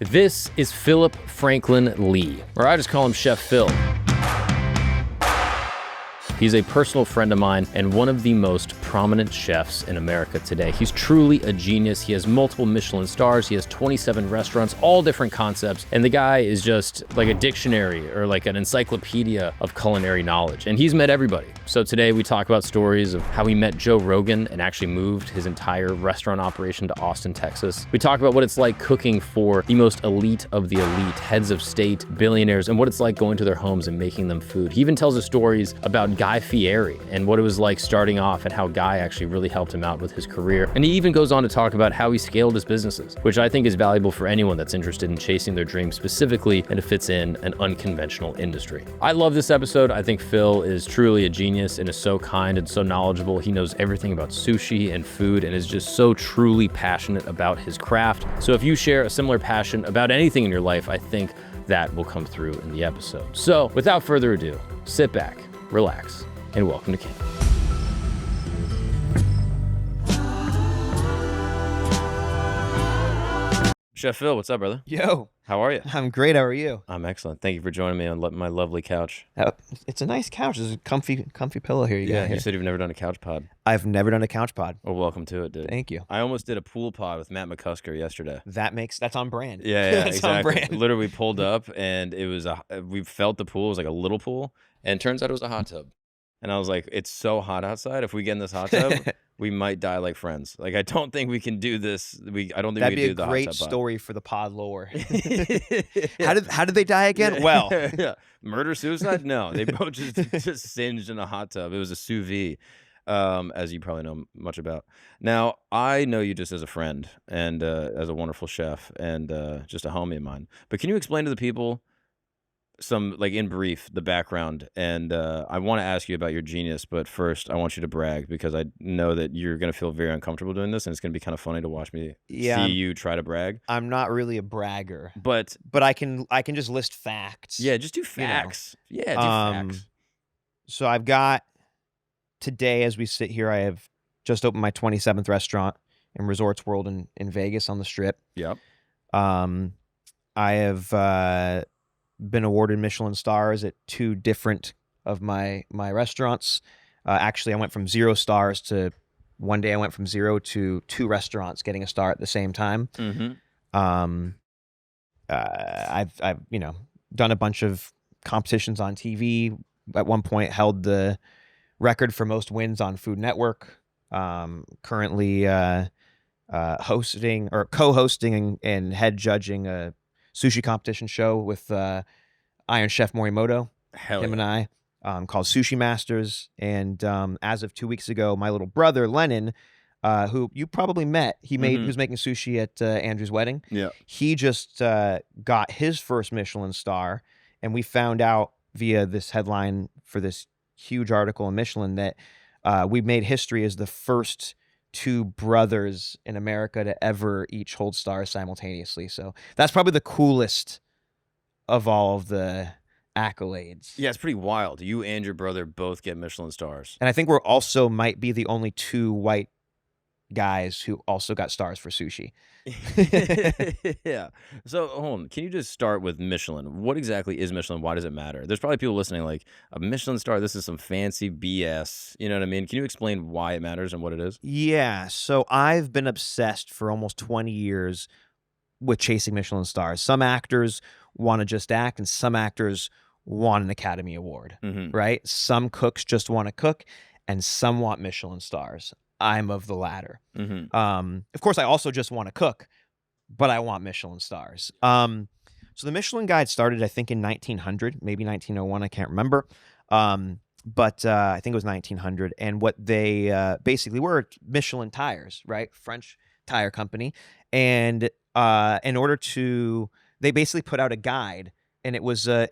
This is Phillip Frankland Lee, or I just call him Chef Phil. He's a personal friend of mine and one of the most prominent chefs in America today. He's truly a genius. He has multiple Michelin stars. He has 27 restaurants, all different concepts. And the guy is just like a dictionary or like an encyclopedia of culinary knowledge. And he's met everybody. So today we talk about stories of how he met Joe Rogan and actually moved his entire restaurant operation to Austin, Texas. We talk about what it's like cooking for the most elite of the elite, heads of state, billionaires, and what it's like going to their homes and making them food. He even tells us stories about Fieri and what it was like starting off and how Guy actually really helped him out with his career. And he even goes on to talk about how he scaled his businesses, which I think is valuable for anyone that's interested in chasing their dreams specifically and it fits in an unconventional industry. I love this episode. I think Phil is truly a genius and is so kind and so knowledgeable. He knows everything about sushi and food and is just so truly passionate about his craft. So if you share a similar passion about anything in your life, I think that will come through in the episode. So without further ado, sit back, relax, and welcome to King. Chef Phil, what's up, brother? Yo. How are you? I'm great. How are you? I'm excellent. Thank you for joining me on my lovely couch. It's a nice couch. There's a comfy pillow here. Yeah, you said you've never done a couch pod. I've never done a couch pod. Well, welcome to it, dude. Thank you. I almost did a pool pod with Matt McCusker yesterday. That's on brand. Yeah, That's exactly. on brand. Literally, we pulled up and it was we felt the pool was like a little pool, and it turns out it was a hot tub. And I was like, it's so hot outside. If we get in this hot tub, we might die like friends. Like, I don't think we can do this. I don't think we can do the hot tub. That'd be a great story for the pod lore. How did they die again? Yeah. Well, yeah. Murder, suicide? No, they both just singed in a hot tub. It was a sous vide, as you probably know much about. Now, I know you just as a friend and as a wonderful chef and just a homie of mine. But can you explain to the people some, like, in brief, the background? And I want to ask you about your genius, but first I want you to brag because I know that you're going to feel very uncomfortable doing this and it's going to be kind of funny to watch me see you try to brag. I'm not really a bragger, but I can just list facts. Yeah, just do facts. You know? Yeah, do facts. So I've got today, as we sit here, I have just opened my 27th restaurant in Resorts World in Vegas on the Strip. Yep. I have been awarded Michelin stars at 2 different of my restaurants. Actually, I went from 0 stars to one day I went from 0 to 2 restaurants getting a star at the same time. Mm-hmm. I've done a bunch of competitions on TV. At one point, held the record for most wins on Food Network. Currently hosting or co-hosting and head judging a sushi competition show with Iron Chef Morimoto, him and I, called Sushi Masters. And as of 2 weeks ago, my little brother Lennon, who you probably met, he was making sushi at Andrew's wedding. Yeah, he just got his first Michelin star, and we found out via this headline for this huge article in Michelin that we made history as the first 2 brothers in America to ever each hold stars simultaneously. So that's probably the coolest of all of the accolades. Yeah, it's pretty wild. You and your brother both get Michelin stars. And I think we're also might be the only 2 white guys who also got stars for sushi. Yeah. So hold on. Can you just start with Michelin? What exactly is Michelin? Why does it matter? There's probably people listening like, a Michelin star, this is some fancy BS. You know what I mean? Can you explain why it matters and what it is? Yeah. So I've been obsessed for almost 20 years with chasing Michelin stars. Some actors want to just act and some actors want an Academy Award, right? Some cooks just want to cook and some want Michelin stars. I'm of the latter. Of course, I also just want to cook, but I want Michelin stars. So the Michelin Guide started, I think, in 1900, maybe 1901. I can't remember. But I think it was 1900. And what they basically were Michelin tires, right? French tire company. And in order to, they basically put out a guide, and it was a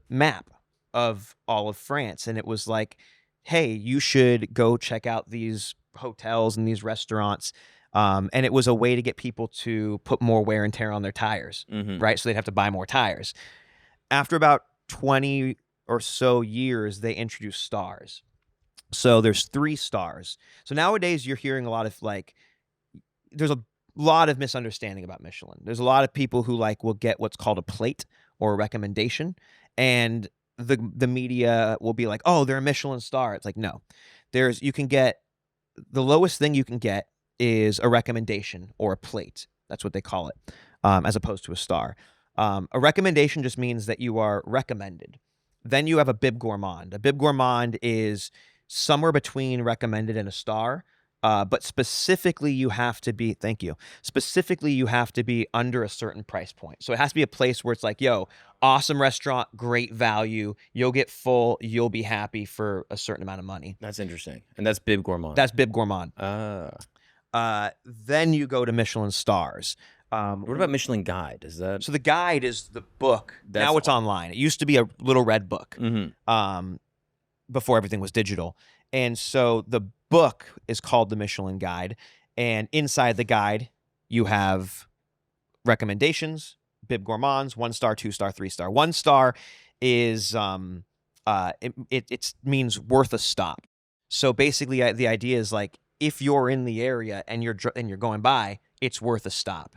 map of all of France. And it was like, hey, you should go check out these hotels and these restaurants. And it was a way to get people to put more wear and tear on their tires, right? So they'd have to buy more tires. After about 20 or so years, they introduced stars. So there's 3 stars. So nowadays you're hearing a lot of like, there's lot of misunderstanding about Michelin. There's a lot of people who like will get what's called a plate or a recommendation, and the media will be like, oh, they're a Michelin star. It's like, no, you can get, the lowest thing you can get is a recommendation or a plate. That's what they call it, as opposed to a star. A recommendation just means that you are recommended. Then you have a bib gourmand. A bib gourmand is somewhere between recommended and a star. But specifically, you have to be, thank you. Specifically, you have to be under a certain price point. So it has to be a place where it's like, yo, awesome restaurant, great value. You'll get full. You'll be happy for a certain amount of money. That's interesting. And that's bib gourmand. That's bib gourmand. Then you go to Michelin stars. What about Michelin Guide? Is that? So the guide is the book. Now it's online. It used to be a little red book, before everything was digital. And so the book is called the Michelin Guide. And inside the guide, you have recommendations, bib gourmands, 1 star, 2 star, 3 star. 1 star is, it means worth a stop. So basically the idea is like, if you're in the area and you're going by, it's worth a stop.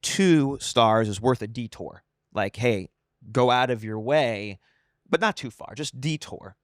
2 stars is worth a detour. Like, hey, go out of your way, but not too far, just detour.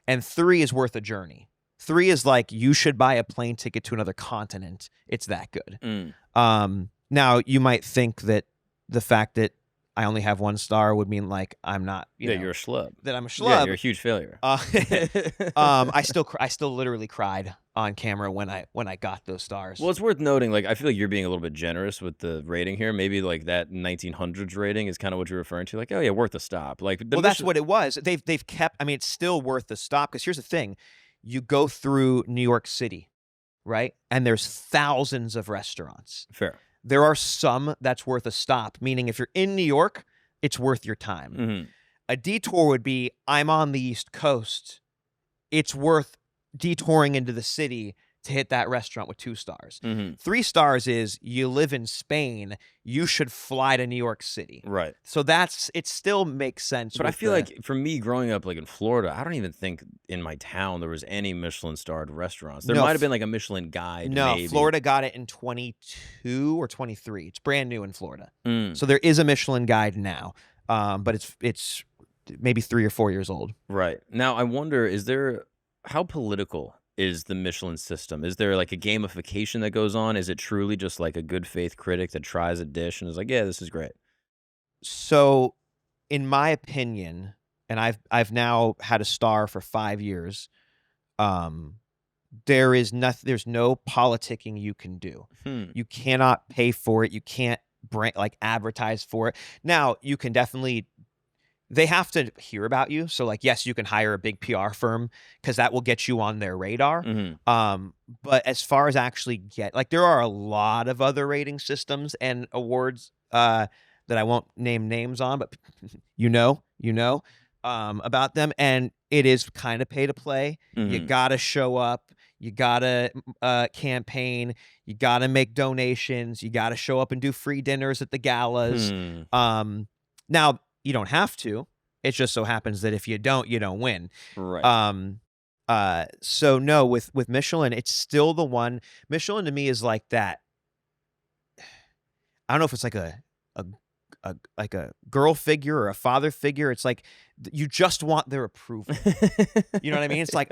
And 3 is worth a journey. 3 is like, you should buy a plane ticket to another continent. It's that good. Now, you might think that the fact that I only have 1 star would mean like I'm not, you're a schlub. That I'm a schlub. Yeah, you're a huge failure. I still literally cried on camera when I got those stars. Well, it's worth noting, like, I feel like you're being a little bit generous with the rating here. Maybe like that 1900s rating is kind of what you're referring to. Like, oh yeah, worth a stop. Like, well, that's what it was. They've kept. I mean, it's still worth the stop because here's the thing: you go through New York City, right? And there's thousands of restaurants. Fair. There are some that's worth a stop, meaning if you're in New York, it's worth your time. A detour would be, I'm on the East Coast. It's worth detouring into the city to hit that restaurant with 2 stars. 3 stars is, you live in Spain, you should fly to New York City. Right. So it still makes sense. But I feel like for me growing up like in Florida, I don't even think in my town there was any Michelin starred restaurants. There might have been like a Michelin Guide. No, maybe. Florida got it in 22 or 23. It's brand new in Florida. So there is a Michelin Guide now, but it's maybe 3 or 4 years old. Right. Now I wonder, how political is the Michelin system? Is there like a gamification that goes on? Is it truly just like a good faith critic that tries a dish and is like, yeah, this is great? So, in my opinion, and I've now had a star for 5 years, there's no politicking you can do. You cannot pay for it. You can't advertise for it. Now, you can definitely, they have to hear about you. So like, yes, you can hire a big PR firm because that will get you on their radar. But as far as actually there are a lot of other rating systems and awards that I won't name names on, but you know about them. And it is kind of pay to play. You got to show up. You got to campaign. You got to make donations. You got to show up and do free dinners at the galas. Now, you don't have to. It just so happens that if you don't win. Right. So no, with Michelin, it's still the one. Michelin to me is like that. I don't know if it's like a girl figure or a father figure. It's like you just want their approval. You know what I mean? It's like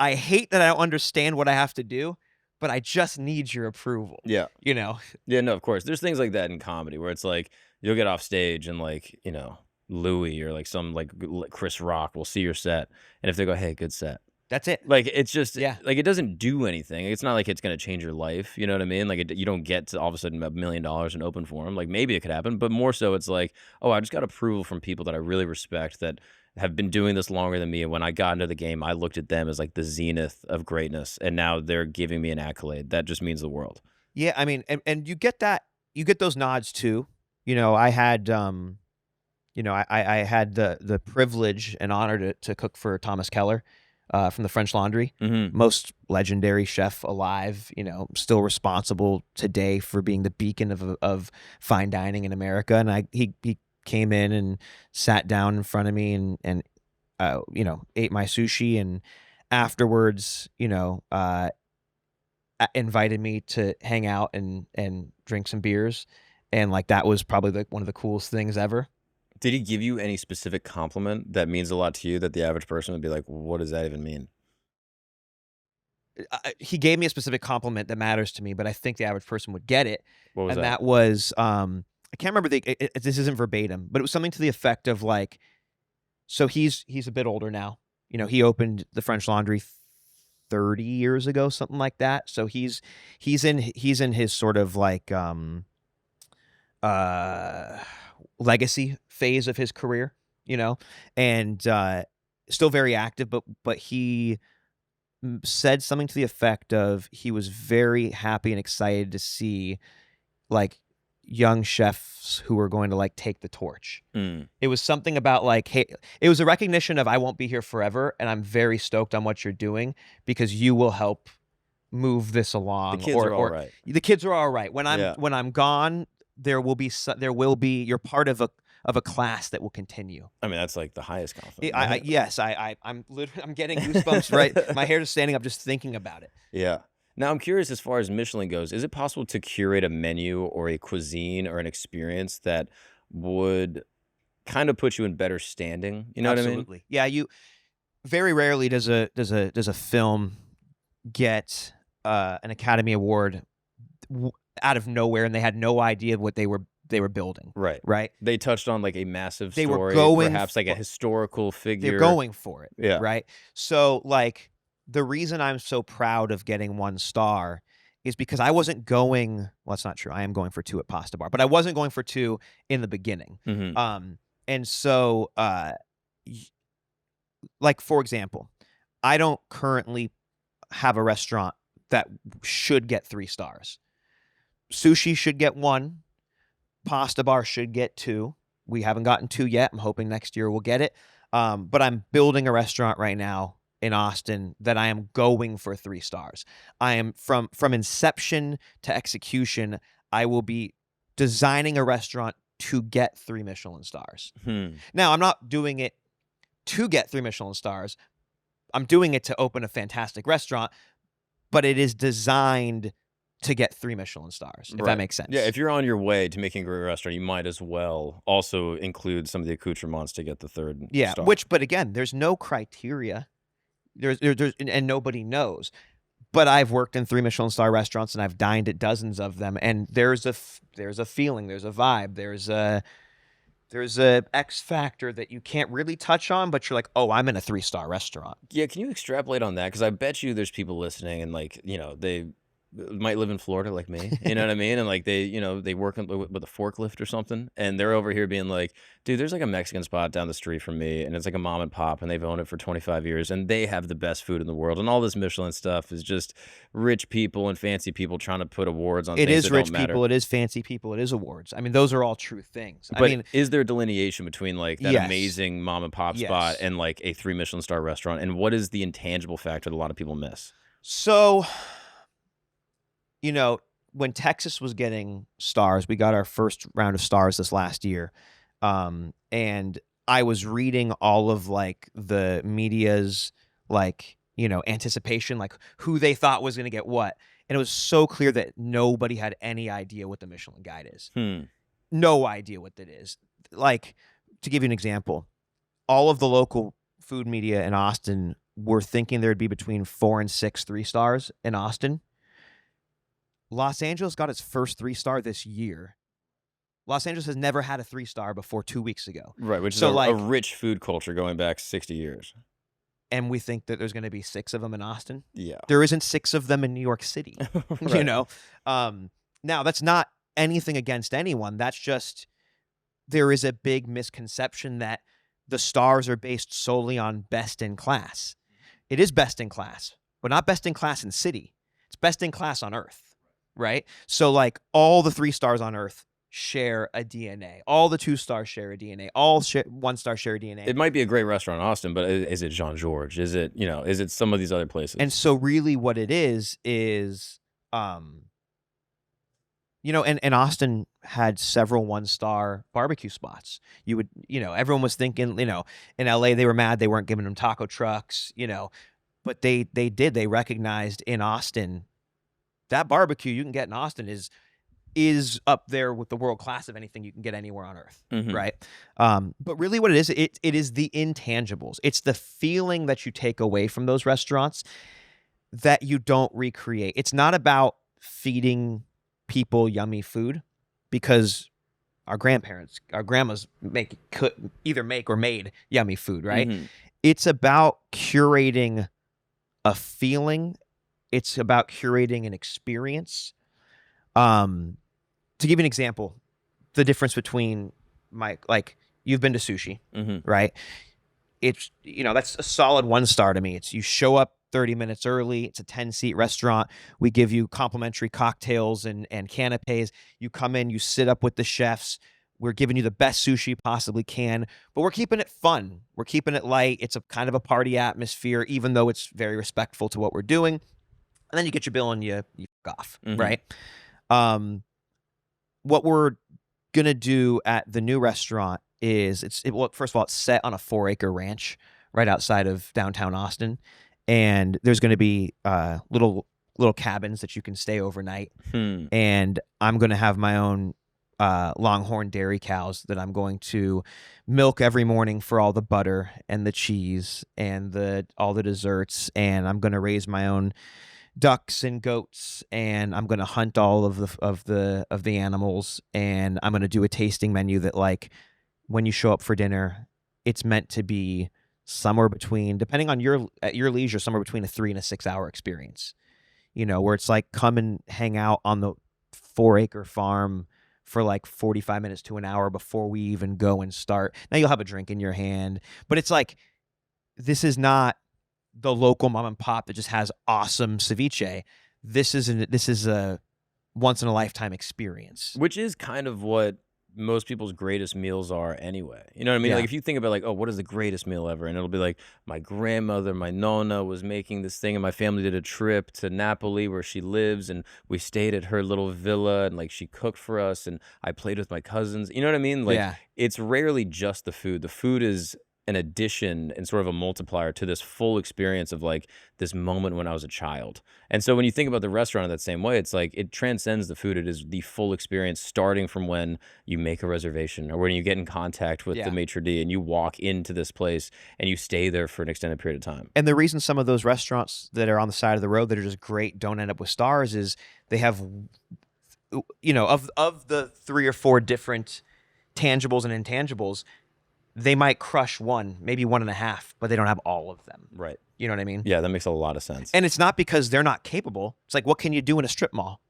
I hate that I don't understand what I have to do, but I just need your approval. Yeah. Yeah, no, of course. There's things like that in comedy where it's like you'll get off stage and like, Louis or like some like Chris Rock will see your set, and if they go, hey, good set, that's it. Like it's just like it doesn't do anything. It's not like it's gonna change your life. You know what I mean? Like you don't get to all of a sudden $1 million in open forum. Like maybe it could happen, but more so it's like, oh, I just got approval from people that I really respect that have been doing this longer than me. And when I got into the game, I looked at them as like the zenith of greatness, and now they're giving me an accolade. That just means the world. Yeah, I mean, and you get that, you get those nods too. I had I had the privilege and honor to cook for Thomas Keller from the French Laundry, most legendary chef alive, still responsible today for being the beacon of fine dining in America. And he came in and sat down in front of me and ate my sushi. And afterwards, invited me to hang out and drink some beers, and like that was probably like one of the coolest things ever. Did he give you any specific compliment that means a lot to you that the average person would be like, what does that even mean? He gave me a specific compliment that matters to me, but I think the average person would get it. What was and that? that was I can't remember this isn't verbatim, but it was something to the effect of like, so he's a bit older now. You know, he opened the French Laundry 30 years ago, something like that. So he's in his sort of like legacy phase of his career, you know, and still very active, but he said something to the effect of he was very happy and excited to see like young chefs who were going to like take the torch. It was something about like, hey, it was a recognition of I won't be here forever, and I'm very stoked on what you're doing because you will help move this along. The kids are all right. The kids are all right. When I'm gone, there will be you're part of a class that will continue. I mean, that's like the highest compliment. I'm getting goosebumps. Right, my hair is standing up just thinking about it. Yeah. Now, I'm curious, as far as Michelin goes, is it possible to curate a menu or a cuisine or an experience that would kind of put you in better standing? You know what I mean? Absolutely. Yeah, you very rarely does a film get an Academy Award out of nowhere, and they had no idea what they were building. Right. They touched on like a massive story, were going perhaps like a historical figure. They're going for it. Yeah. Right. So like, the reason I'm so proud of getting 1 star is because I wasn't going, well, that's not true. I am going for 2 at Pasta Bar, but I wasn't going for 2 in the beginning. And so, like, for example, I don't currently have a restaurant that should get 3 stars. Sushi should get 1. Pasta Bar should get 2. We haven't gotten 2 yet. I'm hoping next year we'll get it. But I'm building a restaurant right now in Austin that I am going for 3 stars. I am from inception to execution. I will be designing a restaurant to get 3 Michelin stars. Now, I'm not doing it to get 3 Michelin stars. I'm doing it to open a fantastic restaurant, but it is designed to get 3 Michelin stars, if that makes sense. Yeah, if you're on your way to making a great restaurant, you might as well also include some of the accoutrements to get the 3rd star. But again, there's no criteria. There's and nobody knows. But I've worked in 3 Michelin star restaurants, and I've dined at dozens of them, and there's a feeling, there's a vibe, there's a X factor that you can't really touch on, but you're like, oh, I'm in a 3-star restaurant. Yeah, can you extrapolate on that? Because I bet you there's people listening, and like, you know, they might live in Florida like me, you know what I mean? And like they work with a forklift or something, and they're over here being like, dude, there's like a Mexican spot down the street from me, and it's like a mom and pop, and they've owned it for 25 years, and they have the best food in the world, and all this Michelin stuff is just rich people and fancy people trying to put awards on things that don't matter. It is rich people, it is fancy people, it is awards. I mean, those are all true things. But I mean, is there a delineation between like that amazing mom and pop spot and like a 3 Michelin star restaurant, and what is the intangible factor that a lot of people miss? So, you know, when Texas was getting stars, we got our first round of stars this last year. And I was reading all of like the media's like, you know, anticipation, like who they thought was going to get what. And it was so clear that nobody had any idea what the Michelin Guide is. No idea what that is. Like, to give you an example, all of the local food media in Austin were thinking there'd be between 4 and 6 3-stars in Austin. Los Angeles got its first 3-star this year. Los Angeles has never had a 3-star before 2 weeks ago. Right, which is a rich food culture going back 60 years. And we think that there's going to be 6 of them in Austin. Yeah. There isn't 6 of them in New York City. Right. You know? Now, that's not anything against anyone. That's just, there is a big misconception that the stars are based solely on best in class. It is best in class, but not best in class in city. It's best in class on earth. Right? So like all the 3 stars on earth share a DNA. All the 2 stars share a DNA. All 1 star share a DNA. It might be a great restaurant in Austin, but is it Jean-Georges? Is it some of these other places? And so really what it is, you know, and Austin had several 1-star barbecue spots. You would, you know, everyone was thinking, you know, in LA they were mad they weren't giving them taco trucks, you know, but they did. They recognized in Austin that barbecue you can get in Austin is up there with the world class of anything you can get anywhere on earth, right? But really what it is the intangibles. It's the feeling that you take away from those restaurants that you don't recreate. It's not about feeding people yummy food, because our grandmas could either make or made yummy food, right? It's about curating a feeling. It's about curating an experience. To give you an example, the difference between you've been to sushi, right? It's, that's a solid 1-star to me. It's, you show up 30 minutes early. It's a 10-seat restaurant. We give you complimentary cocktails and canapes. You come in, you sit up with the chefs. We're giving you the best sushi you possibly can, but we're keeping it fun. We're keeping it light. It's a kind of a party atmosphere, even though it's very respectful to what we're doing. And then you get your bill and you fuck off, right? What we're going to do at the new restaurant is, first of all, it's set on a 4-acre ranch right outside of downtown Austin. And there's going to be little cabins that you can stay overnight. And I'm going to have my own Longhorn dairy cows that I'm going to milk every morning for all the butter and the cheese and all the desserts. And I'm going to raise my own ducks and goats, and I'm going to hunt all of the animals, and I'm going to do a tasting menu that, like, when you show up for dinner, it's meant to be somewhere between, depending on at your leisure, somewhere between a 3 and a 6 hour experience, where it's like, come and hang out on the 4-acre farm for like 45 minutes to an hour before we even go and start. Now you'll have a drink in your hand, but it's like, this is not the local mom and pop that just has awesome ceviche. This is a once in a lifetime experience, which is kind of what most people's greatest meals are anyway. You know what I mean? Yeah. Like, if you think about, like, oh, what is the greatest meal ever? And it'll be like, my grandmother, my nonna, was making this thing, and my family did a trip to Napoli where she lives, and we stayed at her little villa, and, like, she cooked for us, and I played with my cousins. You know what I mean? Like, It's rarely just the food. The food is an addition and sort of a multiplier to this full experience of, like, this moment when I was a child. And so when you think about the restaurant in that same way, it's like, it transcends the food. It is the full experience, starting from when you make a reservation or when you get in contact with the maitre d' and you walk into this place and you stay there for an extended period of time. And the reason some of those restaurants that are on the side of the road that are just great don't end up with stars is they have, of the 3 or 4 different tangibles and intangibles, they might crush one, maybe 1.5, but they don't have all of them. Right. You know what I mean? Yeah, that makes a lot of sense. And it's not because they're not capable. It's like, what can you do in a strip mall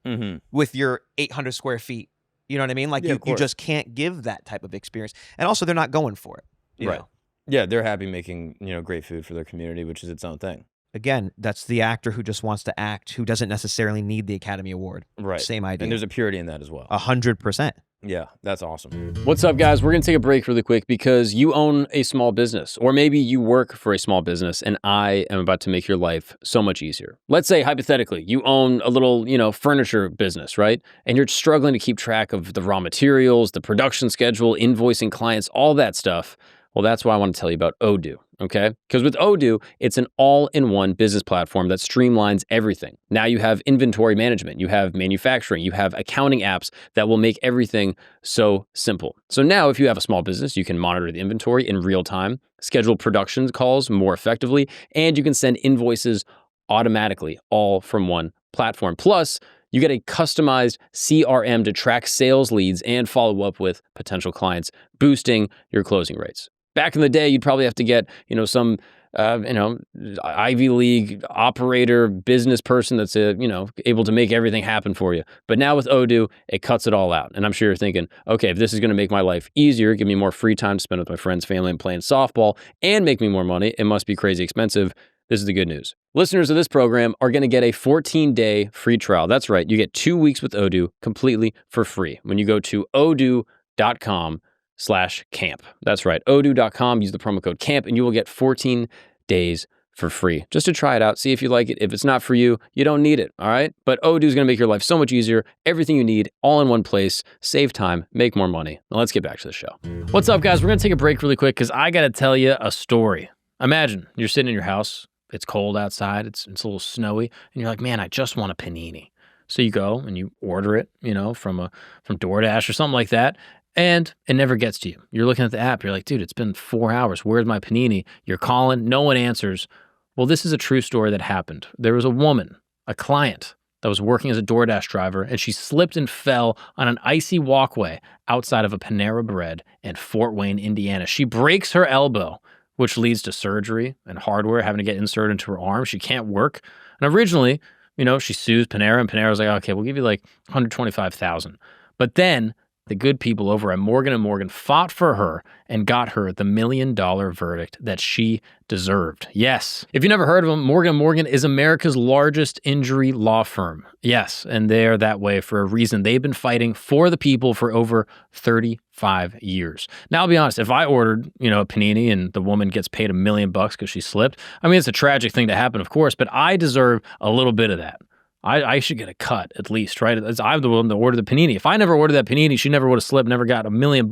with your 800 square feet? You know what I mean? Like, you just can't give that type of experience. And also, they're not going for it. You know? Yeah, they're happy making, great food for their community, which is its own thing. Again, that's the actor who just wants to act, who doesn't necessarily need the Academy Award. Right. Same idea. And there's a purity in that as well. 100%. Yeah, that's awesome. What's up, guys? We're going to take a break really quick because you own a small business, or maybe you work for a small business, and I am about to make your life so much easier. Let's say, hypothetically, you own a little, furniture business, right? And you're struggling to keep track of the raw materials, the production schedule, invoicing clients, all that stuff. Well, that's why I want to tell you about Odoo, okay? Because with Odoo, it's an all-in-one business platform that streamlines everything. Now you have inventory management, you have manufacturing, you have accounting apps that will make everything so simple. So now if you have a small business, you can monitor the inventory in real time, schedule production calls more effectively, and you can send invoices automatically, all from one platform. Plus, you get a customized CRM to track sales leads and follow up with potential clients, boosting your closing rates. Back in the day, you'd probably have to get, some, Ivy League operator, business person that's, able to make everything happen for you. But now with Odoo, it cuts it all out. And I'm sure you're thinking, okay, if this is going to make my life easier, give me more free time to spend with my friends, family, and playing softball, and make me more money, it must be crazy expensive. This is the good news. Listeners of this program are going to get a 14-day free trial. That's right. You get 2 weeks with Odoo completely for free when you go to odoo.com/camp. That's right. Odoo.com. Use the promo code CAMP and you will get 14 days for free just to try it out. See if you like it. If it's not for you, you don't need it. All right. But Odoo is going to make your life so much easier. Everything you need all in one place. Save time, make more money. Now let's get back to the show. What's up, guys? We're going to take a break really quick because I got to tell you a story. Imagine you're sitting in your house. It's cold outside. It's a little snowy. And you're like, man, I just want a panini. So you go and you order it, from DoorDash or something like that, and it never gets to you. You're looking at the app. You're like, dude, it's been 4 hours. Where's my panini? You're calling. No one answers. Well, this is a true story that happened. There was a woman, a client, that was working as a DoorDash driver, and she slipped and fell on an icy walkway outside of a Panera Bread in Fort Wayne, Indiana. She breaks her elbow, which leads to surgery and hardware having to get inserted into her arm. She can't work. And originally, she sues Panera, and Panera was like, okay, we'll give you like $125,000. But then the good people over at Morgan & Morgan fought for her and got her the $1 million verdict that she deserved. Yes. If you never heard of them, Morgan & Morgan is America's largest injury law firm. Yes, and they're that way for a reason. They've been fighting for the people for over 35 years. Now, I'll be honest, if I ordered, a panini and the woman gets paid $1 million because she slipped, I mean, it's a tragic thing to happen, of course, but I deserve a little bit of that. I should get a cut at least, right? I'm the one that ordered the panini. If I never ordered that panini, she never would have slipped, never got $1 million,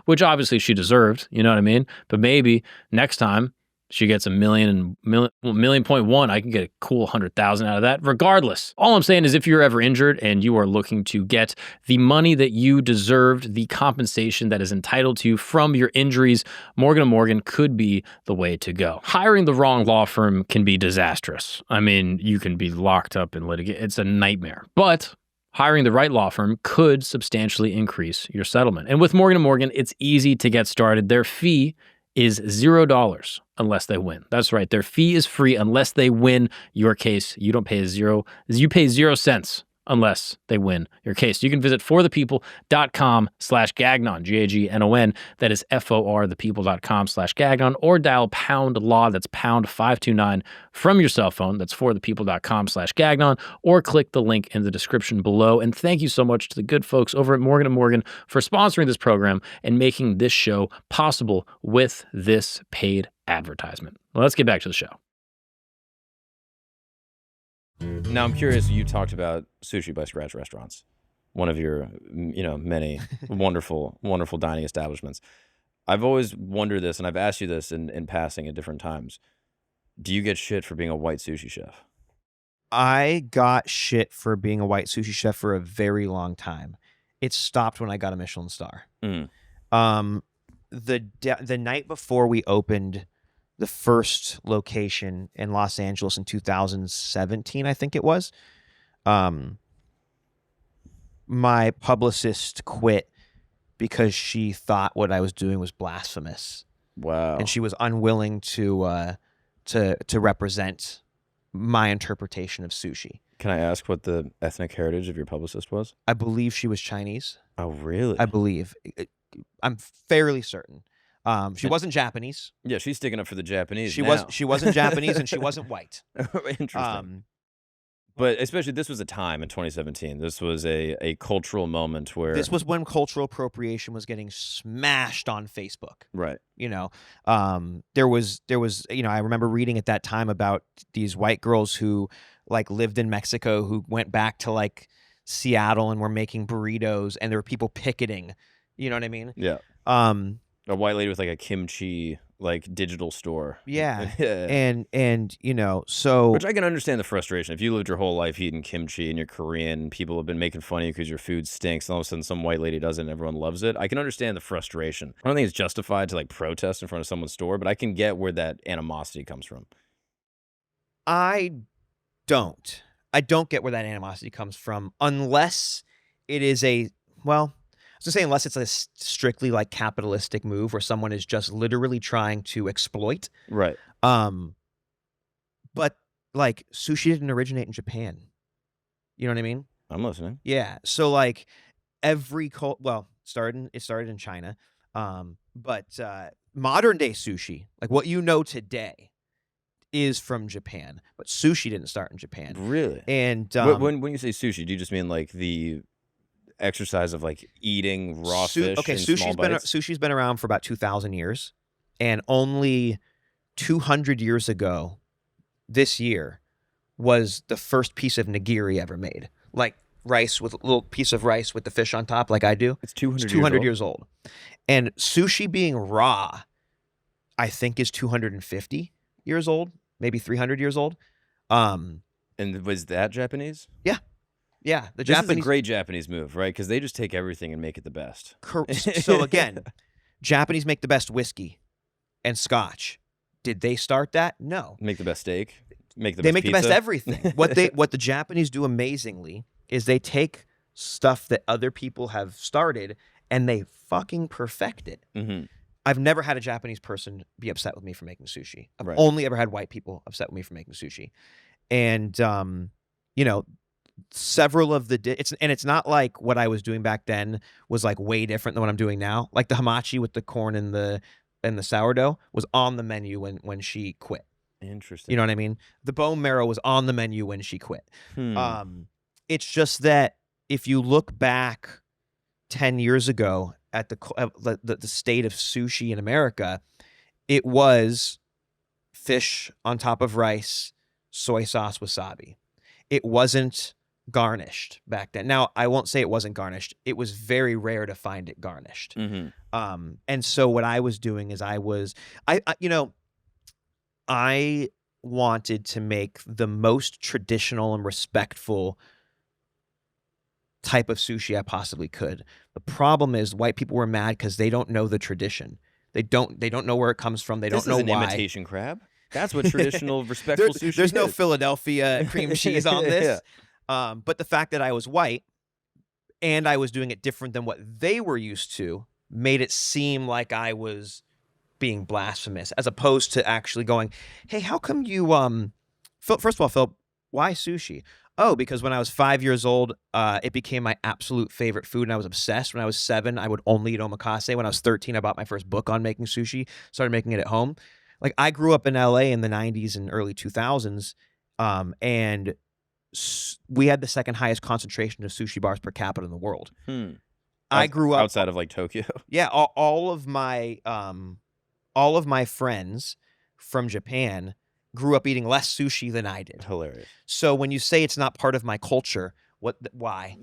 which obviously she deserved. You know what I mean? But maybe next time she gets $1.1 million, I can get a cool 100,000 out of that. Regardless, all I'm saying is if you're ever injured and you are looking to get the money that you deserved, the compensation that is entitled to you from your injuries, Morgan & Morgan could be the way to go. Hiring the wrong law firm can be disastrous. I mean, you can be locked up in litigation. It's a nightmare. But hiring the right law firm could substantially increase your settlement. And with Morgan & Morgan, it's easy to get started. Their fee is $0 unless they win. That's right. Their fee is free unless they win your case. You don't pay you pay 0 cents unless they win your case. You can visit forthepeople.com/gagnon, Gagnon. That is FORthepeople.com/gagnon, or dial pound law. That's pound 529 from your cell phone. That's forthepeople.com/gagnon, or click the link in the description below. And thank you so much to the good folks over at Morgan & Morgan for sponsoring this program and making this show possible with this paid advertisement. Well, let's get back to the show. Now, I'm curious, you talked about Sushi by Scratch restaurants, one of your, many wonderful, wonderful dining establishments. I've always wondered this, and I've asked you this in passing at different times. Do you get shit for being a white sushi chef? I got shit for being a white sushi chef for a very long time. It stopped when I got a Michelin star. The night before we opened the first location in Los Angeles in 2017, I think it was, my publicist quit because she thought what I was doing was blasphemous. Wow. And she was unwilling to represent my interpretation of sushi. Can I ask what the ethnic heritage of your publicist was? I believe she was Chinese. Oh, really? I believe. I'm fairly certain. She wasn't Japanese. Yeah, she's sticking up for the Japanese. She wasn't Japanese, and she wasn't white. Interesting. But especially, this was a time in 2017. This was a cultural moment where this was when cultural appropriation was getting smashed on Facebook. Right. There was I remember reading at that time about these white girls who lived in Mexico who went back to Seattle and were making burritos, and there were people picketing. You know what I mean? Yeah. A white lady with a kimchi digital store. Yeah. and so which I can understand the frustration. If you lived your whole life eating kimchi and you're Korean, people have been making fun of you because your food stinks, and all of a sudden some white lady does it and everyone loves it. I can understand the frustration. I don't think it's justified to protest in front of someone's store, but I can get where that animosity comes from. I don't get where that animosity comes from unless it is unless it's a strictly capitalistic move where someone is just literally trying to exploit. Right. But sushi didn't originate in Japan. You know what I mean? I'm listening. Yeah. So every started in China. But modern day sushi, what you know today, is from Japan. But sushi didn't start in Japan. Really? And when you say sushi, do you just mean the exercise of eating raw fish? Okay, in small bites? Sushi's been around for about 2,000 years, and only 200 years ago, this year, was the first piece of nigiri ever made. Rice with a little piece of rice with the fish on top, like I do. It's 200 years old. And sushi being raw, I think, is 250 years old, maybe 300 years old. And was that Japanese? Yeah. Yeah, the This Japanese. is a great Japanese move, right? Because they just take everything and make it the best. So again, Japanese make the best whiskey and scotch. Did they start that? No. Make the best steak. Make the They best make pizza. the best everything. What the Japanese do amazingly is they take stuff that other people have started and they fucking perfect it. Mm-hmm. I've never had a Japanese person be upset with me for making sushi. I've Right. only ever had white people upset with me for making sushi. And you know, several of the it's not like what I was doing back then was like way different than what I'm doing now. Like the hamachi with the corn and the sourdough was on the menu when she quit. Interesting. You know what I mean? The bone marrow was on the menu when she quit. Hmm. It's just that if you look back 10 years ago at the state of sushi in America, it was fish on top of rice, soy sauce, wasabi. It wasn't garnished back then. Now, I won't say it wasn't garnished. It was very rare to find it garnished. Mm-hmm. And so what I was doing is I wanted to make the most traditional and respectful type of sushi I possibly could. The problem is white people were mad because they don't know the tradition. They don't know where it comes from. They don't know why. This is an imitation crab. That's what traditional, respectful sushi There's no is. Philadelphia cream cheese on this. Yeah. But the fact that I was white and I was doing it different than what they were used to made it seem like I was being blasphemous, as opposed to actually going, hey, how come you, first of all, Phil, why sushi? Oh, because when I was 5 years old, it became my absolute favorite food, and I was obsessed. When I was 7, I would only eat omakase. When I was 13, I bought my first book on making sushi, started making it at home. Like, I grew up in LA in the 90s and early 2000s, and we had the second highest concentration of sushi bars per capita in the world. I grew up outside of like Tokyo. Yeah, all of my friends from Japan grew up eating less sushi than I did. Hilarious. So when you say it's not part of my culture, why?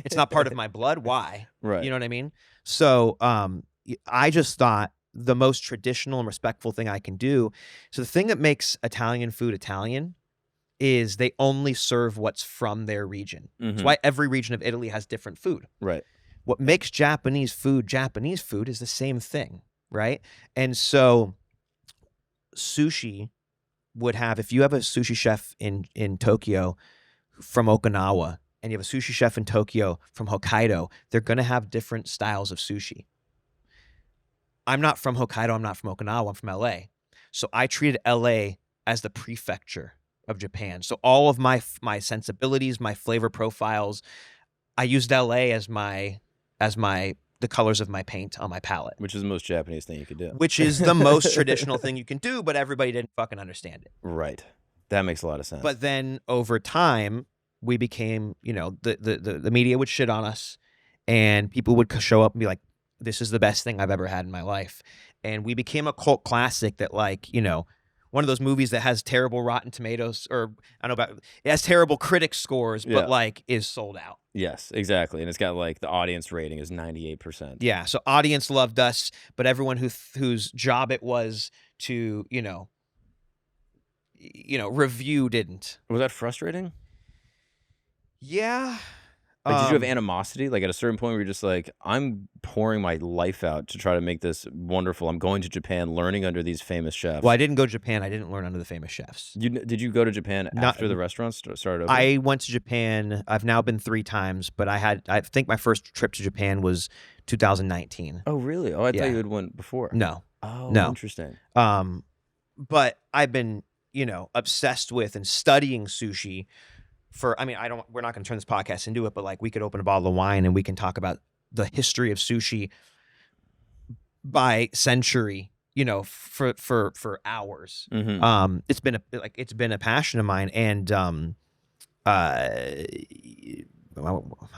It's not part of my blood. Why? Right. You know what I mean? So I just thought the most traditional and respectful thing I can do. So the thing that makes Italian food Italian is they only serve what's from their region. Mm-hmm. That's why every region of Italy has different food. Right. What makes Japanese food is the same thing, right? And so sushi would have, if you have a sushi chef in Tokyo from Okinawa and you have a sushi chef in Tokyo from Hokkaido, they're going to have different styles of sushi. I'm not from Hokkaido, I'm not from Okinawa, I'm from LA. So I treated LA as the prefecture of Japan. So all of my sensibilities, my flavor profiles, I used LA as the colors of my paint on my palette. Which is the most Japanese thing you could do. Which is the most traditional thing you can do, but everybody didn't fucking understand it. Right. That makes a lot of sense. But then over time, we became, the media would shit on us and people would show up and be like, this is the best thing I've ever had in my life. And we became a cult classic that, like, one of those movies that has terrible Rotten Tomatoes, or I don't know about, it has terrible critic scores, but like is sold out. Yes, exactly. And it's got like the audience rating is 98%. Yeah. So audience loved us, but everyone whose job it was to, review didn't. Was that frustrating? Yeah. Like, did you have animosity? Like at a certain point where you're just like, I'm pouring my life out to try to make this wonderful. I'm going to Japan, learning under these famous chefs. Well, I didn't go to Japan. I didn't learn under the famous chefs. Did you go to Japan after the restaurants started opening? I went to Japan. I've now been 3 times, but I think my first trip to Japan was 2019. Oh, really? Oh, I thought you had went before. No. Oh, no. Interesting. But I've been, obsessed with and studying sushi we're not going to turn this podcast into it, but like we could open a bottle of wine and we can talk about the history of sushi by century, for hours. Mm-hmm. It's been a passion of mine. And I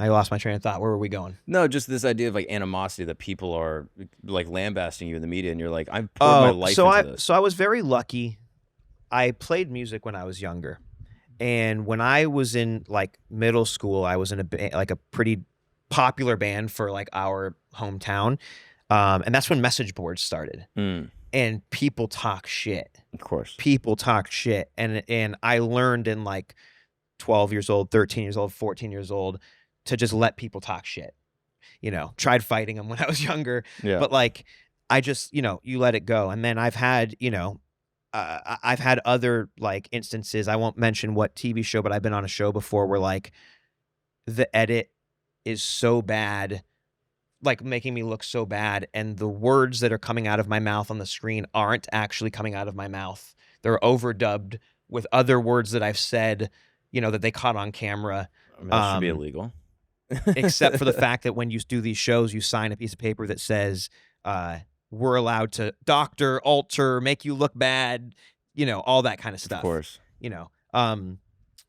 lost my train of thought. Where were we going? No, just this idea of like animosity that people are like lambasting you in the media, and you're like, I've poured my life into this. So I was very lucky. I played music when I was younger. And when I was in like middle school, I was in a pretty popular band for like our hometown. And that's when message boards started. And people talk shit. Of course. People talk shit. And I learned in like 12 years old, 13 years old, 14 years old to just let people talk shit. Tried fighting them when I was younger, but like I just, you let it go. And then I've had, I've had other like instances. I won't mention what TV show, but I've been on a show before where like the edit is so bad, like making me look so bad, and the words that are coming out of my mouth on the screen aren't actually coming out of my mouth. They're overdubbed with other words that I've said, that they caught on camera. I mean, that should be illegal. Except for the fact that when you do these shows, you sign a piece of paper that says, we're allowed to doctor, alter, make you look bad, all that kind of stuff. Of course.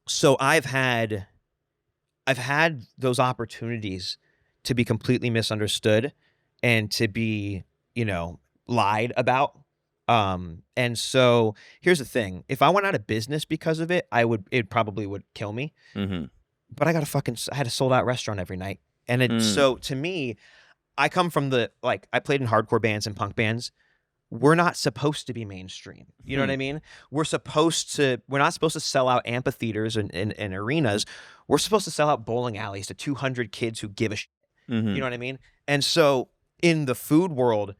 So I've had those opportunities to be completely misunderstood and to be, lied about. And so here's the thing. If I went out of business because of it, it probably would kill me. Mm-hmm. But I had a sold out restaurant every night. And so to me, I come from I played in hardcore bands and punk bands. We're not supposed to be mainstream. You know what I mean? We're not supposed to sell out amphitheaters and arenas. We're supposed to sell out bowling alleys to 200 kids who give a shit. Mm-hmm. You know what I mean? And so in the food world,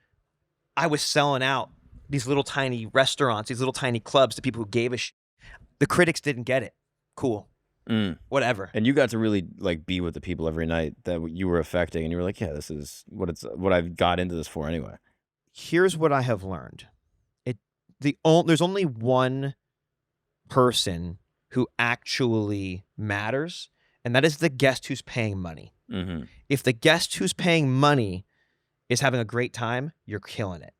I was selling out these little tiny restaurants, these little tiny clubs to people who gave a shit. The critics didn't get it. Cool. Whatever. And you got to really like be with the people every night that you were affecting, and you were like, yeah, this is what I've got into this for anyway. Here's what I have learned. There's only one person who actually matters, and that is the guest who's paying money. Mm-hmm. If the guest who's paying money is having a great time, you're killing it.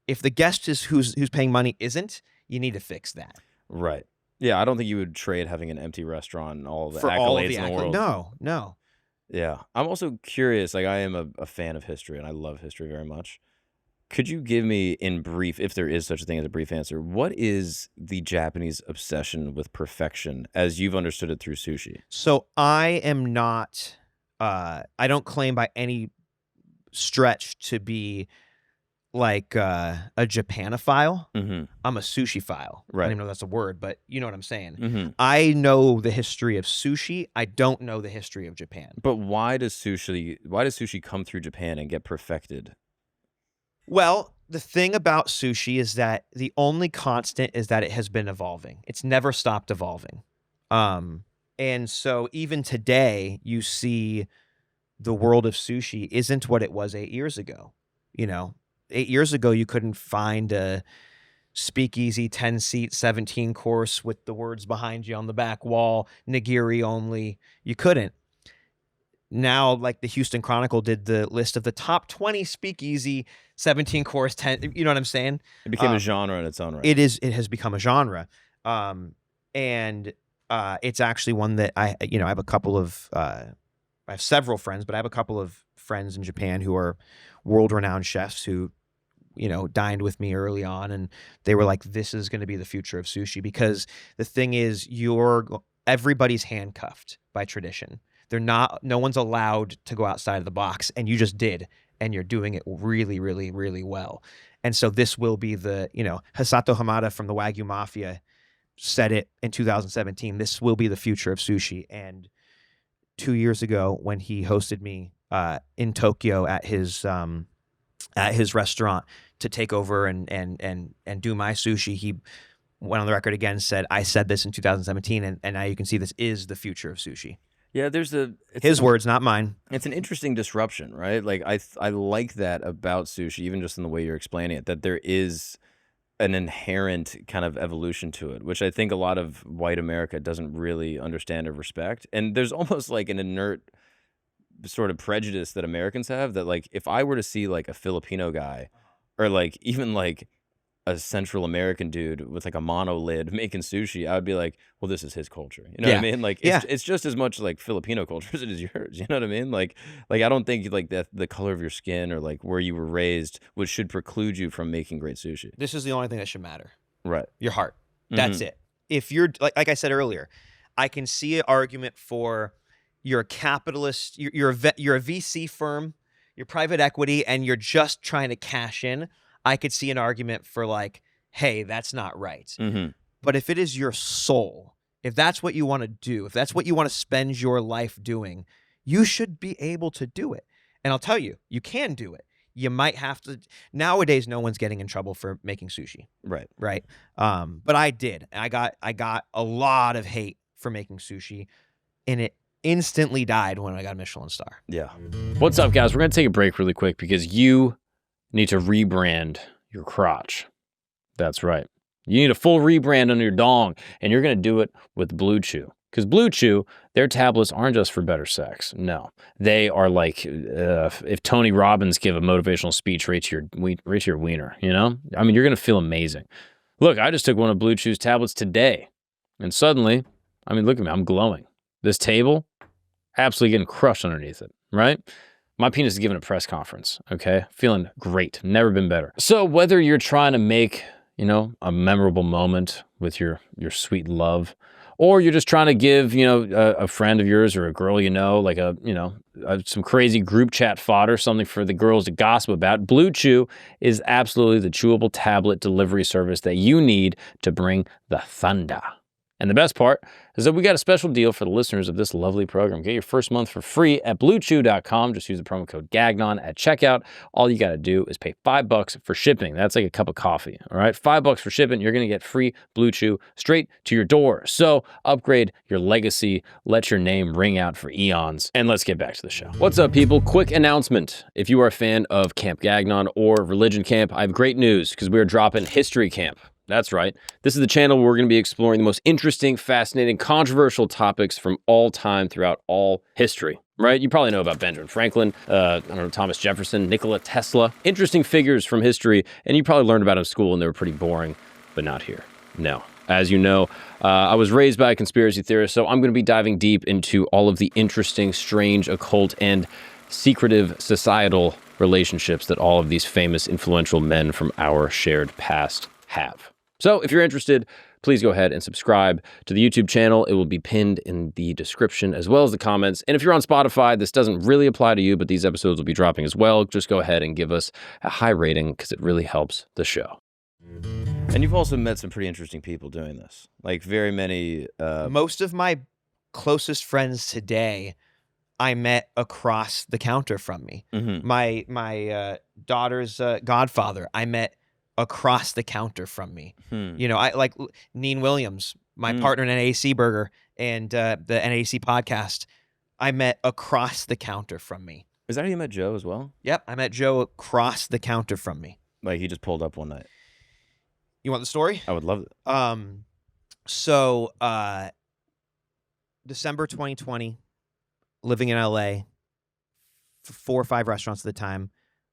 If the guest who's paying money isn't, you need to fix that. Right. Yeah, I don't think you would trade having an empty restaurant and all the accolades in the world. No. Yeah. I'm also curious, like I am a fan of history and I love history very much. Could you give me in brief, if there is such a thing as a brief answer, what is the Japanese obsession with perfection as you've understood it through sushi? So I am not, I don't claim by any stretch to be like a Japanophile. Mm-hmm. I'm a sushi-phile. Right. I don't even know if that's a word, but you know what I'm saying. Mm-hmm. I know the history of sushi. I don't know the history of Japan. But why does sushi come through Japan and get perfected? Well, the thing about sushi is that the only constant is that it has been evolving. It's never stopped evolving. And so even today, you see the world of sushi isn't what it was 8 years ago. 8 years ago, you couldn't find a speakeasy 10-seat 17-course with the words behind you on the back wall, nigiri only. You couldn't. Now, like the Houston Chronicle did the list of the top 20 speakeasy 17-course 10. You know what I'm saying? It became a genre in its own right. It has become a genre, and it's actually one that I have a couple of. I have several friends, but I have a couple of friends in Japan who are world-renowned chefs who, dined with me early on, and they were like, "This is going to be the future of sushi," because the thing is, everybody's handcuffed by tradition. No one's allowed to go outside of the box, and you just did, and you're doing it really, really, really well. And so this will be the, Hisato Hamada from the Wagyu Mafia said it in 2017. This will be the future of sushi. And 2 years ago, when he hosted me in Tokyo at his restaurant to take over and do my sushi, he went on the record again, said, "I said this in 2017, and now you can see this is the future of sushi." Yeah, his words, not mine. It's an interesting disruption, right? Like I like that about sushi, even just in the way you're explaining it, that there is an inherent kind of evolution to it, which I think a lot of white America doesn't really understand or respect. And there's almost like an inert sort of prejudice that Americans have that, like, if I were to see like a Filipino guy or like even like a Central American dude with like a mono lid making sushi, I would be like, well, this is his culture. You know what I mean? Like, it's just as much like Filipino culture as it is yours. You know what I mean? Like I don't think like that the color of your skin or like where you were raised should preclude you from making great sushi. This is the only thing that should matter. Right. Your heart. That's it. If you're like I said earlier, I can see an argument for you're a capitalist, you're a VC firm, you're private equity, and you're just trying to cash in. I could see an argument for like, hey, that's not right. Mm-hmm. But if it is your soul if that's what you want to do, if that's what you want to spend your life doing, you should be able to do it. And I'll tell you, you can do it. You might have to. Nowadays, no one's getting in trouble for making sushi. Right. Right. But I did. I got a lot of hate for making sushi, and it instantly died when I got a Michelin star. Yeah. What's up, guys? We're going to take a break really quick because you need to rebrand your crotch. That's right. You need a full rebrand under your dong, and you're going to do it with Blue Chew. Because Blue Chew, their tablets aren't just for better sex. No. They are like if Tony Robbins give a motivational speech right to your wiener, you know? I mean, you're going to feel amazing. Look, I just took one of Blue Chew's tablets today, and suddenly, I mean, look at me. I'm glowing. This table, absolutely getting crushed underneath it, right? My penis is giving a press conference, okay? Feeling great. Never been better. So whether you're trying to make, you know, a memorable moment with your sweet love, or you're just trying to give, you know, a friend of yours or a girl you know, like some crazy group chat fodder, something for the girls to gossip about, Blue Chew is absolutely the chewable tablet delivery service that you need to bring the thunder. And the best part is that we got a special deal for the listeners of this lovely program. Get your first month for free at bluechew.com. Just use the promo code GAGNON at checkout. All you got to do is pay $5 for shipping. That's like a cup of coffee, all right? $5 for shipping. You're going to get free Blue Chew straight to your door. So upgrade your legacy. Let your name ring out for eons. And let's get back to the show. What's up, people? Quick announcement. If you are a fan of Camp Gagnon or Religion Camp, I have great news because we are dropping History Camp. That's right. This is the channel where we're going to be exploring the most interesting, fascinating, controversial topics from all time throughout all history, right? You probably know about Benjamin Franklin, Thomas Jefferson, Nikola Tesla, interesting figures from history, and you probably learned about them in school and they were pretty boring, but not here. No. As you know, I was raised by a conspiracy theorist, so I'm going to be diving deep into all of the interesting, strange, occult, and secretive societal relationships that all of these famous, influential men from our shared past have. So if you're interested, please go ahead and subscribe to the YouTube channel. It will be pinned in the description as well as the comments. And if you're on Spotify, this doesn't really apply to you, but these episodes will be dropping as well. Just go ahead and give us a high rating because it really helps the show. And you've also met some pretty interesting people doing this. Like very many... Most of my closest friends today, I met across the counter from me. Mm-hmm. My daughter's godfather, I met across the counter from me. You know, I like Neen Williams, my partner in NAC Burger and the NAC podcast. I met across the counter from me. Is that how you met Joe as well? Yep, I met Joe across the counter from me. Like he just pulled up one night. You want the story? I would love it. So December 2020, living in LA, 4 or 5 restaurants at the time.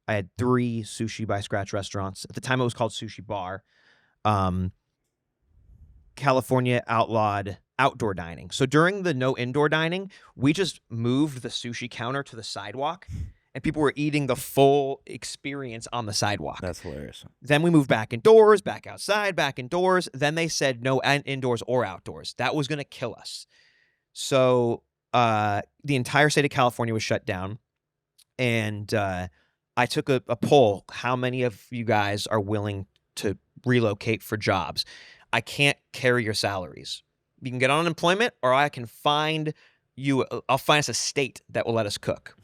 I had 3 Sushi by Scratch restaurants. At the time, it was called Sushi Bar. California outlawed outdoor dining. So during the no indoor dining, we just moved the sushi counter to the sidewalk, and people were eating the full experience on the sidewalk. That's hilarious. Then we moved back indoors, back outside, back indoors. Then they said no indoors or outdoors. That was going to kill us. So the entire state of California was shut down, and I took a poll. How many of you guys are willing to relocate for jobs? I can't carry your salaries. You can get on unemployment, or I can find you. I'll find us a state that will let us cook.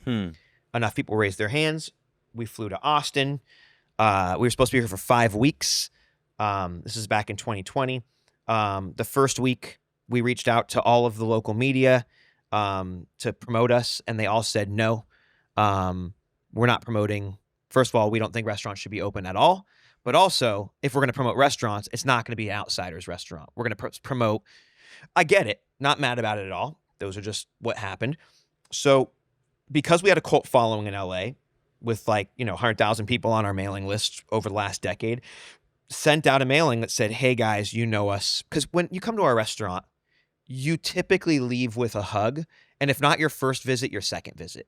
Enough people raised their hands. We flew to Austin. We were supposed to be here for 5 weeks. This is back in 2020. The first week, we reached out to all of the local media to promote us, and they all said no. We're not promoting. First of all, we don't think restaurants should be open at all. But also, if we're going to promote restaurants, it's not going to be an outsider's restaurant. We're going to promote. I get it. Not mad about it at all. Those are just what happened. So because we had a cult following in LA with 100,000 people on our mailing list over the last decade, sent out a mailing that said, hey guys, you know us. Because when you come to our restaurant, you typically leave with a hug. And if not your first visit, your second visit.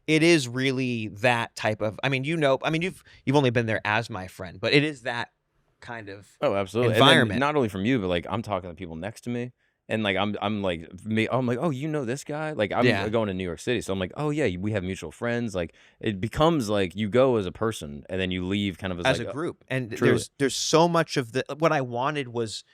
It is really that type of, you've only been there as my friend, but it is that kind of environment. Not only from you, but like I'm talking to people next to me, and like I'm like, oh, you know this guy? Like I'm going to New York City, so I'm like, oh yeah, we have mutual friends. Like it becomes like you go as a person, and then you leave kind of as like a group. And truly. there's so much of what I wanted was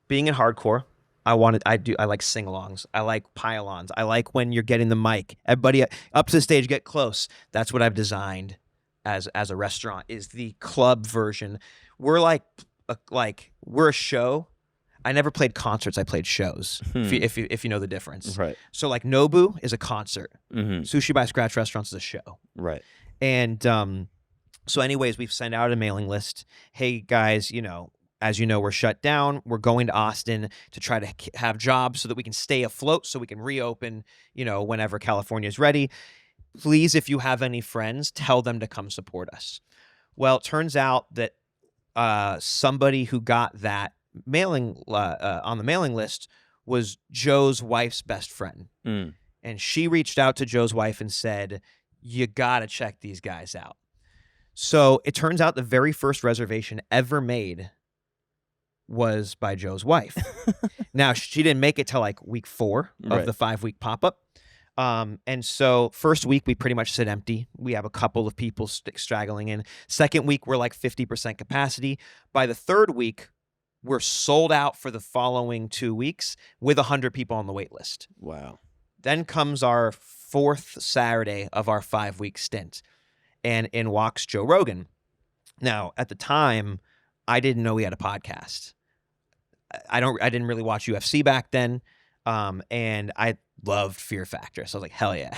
being in hardcore. I like sing-alongs. I like pile-ons. I like when you're getting the mic. Everybody up to the stage, get close. That's what I've designed as a restaurant, is the club version. We're we're a show. I never played concerts. I played shows. If you know the difference. Right. So like Nobu is a concert. Mm-hmm. Sushi by Scratch Restaurants is a show. Right. And so anyways, we've sent out a mailing list. Hey guys, as you know, we're shut down. We're going to Austin to try to have jobs so that we can stay afloat, so we can reopen, whenever California is ready. Please, if you have any friends, tell them to come support us. Well, it turns out that somebody who got that mailing on the mailing list was Joe's wife's best friend. Mm. And she reached out to Joe's wife and said, you got to check these guys out. So it turns out the very first reservation ever made was by Joe's wife. Now, she didn't make it till like week 4 of the 5-week pop-up. And so first week, we pretty much sit empty. We have a couple of people straggling in. Second week, we're like 50% capacity. By the third week, we're sold out for the following 2 weeks with 100 people on the wait list. Wow. Then comes our 4th Saturday of our 5-week stint, and in walks Joe Rogan. Now, at the time, I didn't know he had a podcast. I didn't really watch UFC back then, and I loved Fear Factor, so I was like, hell yeah.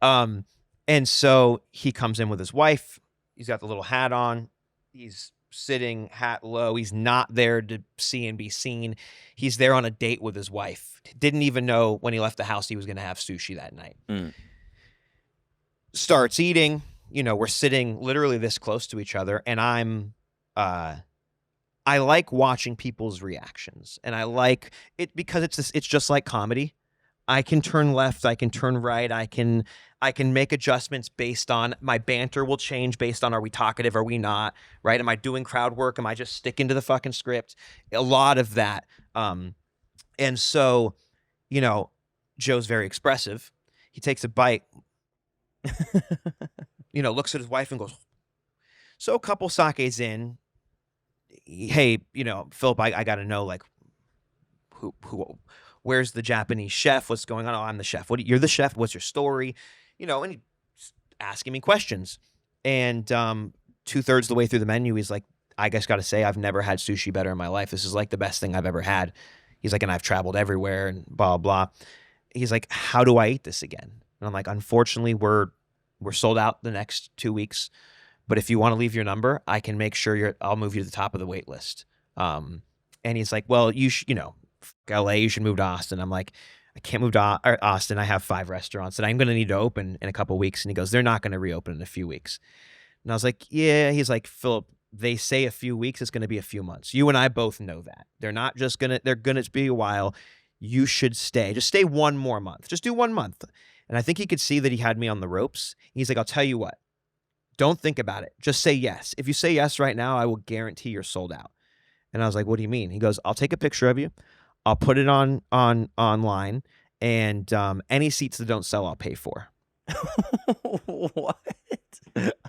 And so he comes in with his wife. He's got the little hat on. He's sitting hat low. He's not there to see and be seen. He's there on a date with his wife. Didn't even know when he left the house he was going to have sushi that night. Mm. Starts eating. We're sitting literally this close to each other, and I like watching people's reactions, and I like it because it's just like comedy. I can turn left, I can turn right, I can make adjustments based on my banter will change based on, are we talkative, are we not, right? Am I doing crowd work? Am I just sticking to the fucking script? A lot of that. And so, Joe's very expressive. He takes a bite, looks at his wife and goes, so a couple sakes in, hey, Phillip, I got to know, like, who, where's the Japanese chef? What's going on? Oh, I'm the chef. You're the chef. What's your story? And he's asking me questions. And 2/3 of the way through the menu, he's like, I just got to say, I've never had sushi better in my life. This is like the best thing I've ever had. He's like, and I've traveled everywhere and blah, blah. He's like, how do I eat this again? And I'm like, unfortunately, we're sold out the next 2 weeks. But if you want to leave your number, I can make sure I'll move you to the top of the wait list. And he's like, well, LA, you should move to Austin. I'm like, I can't move to Austin. I have 5 restaurants that I'm going to need to open in a couple weeks. And he goes, they're not going to reopen in a few weeks. And I was like, yeah. He's like, Phillip, they say a few weeks, it's going to be a few months. You and I both know that. They're not just they're going to be a while. You should stay. Just stay 1 more month. Just do 1 month. And I think he could see that he had me on the ropes. He's like, I'll tell you what. Don't think about it. Just say yes. If you say yes right now, I will guarantee you're sold out. And I was like, what do you mean? He goes, I'll take a picture of you. I'll put it online, and any seats that don't sell, I'll pay for. What?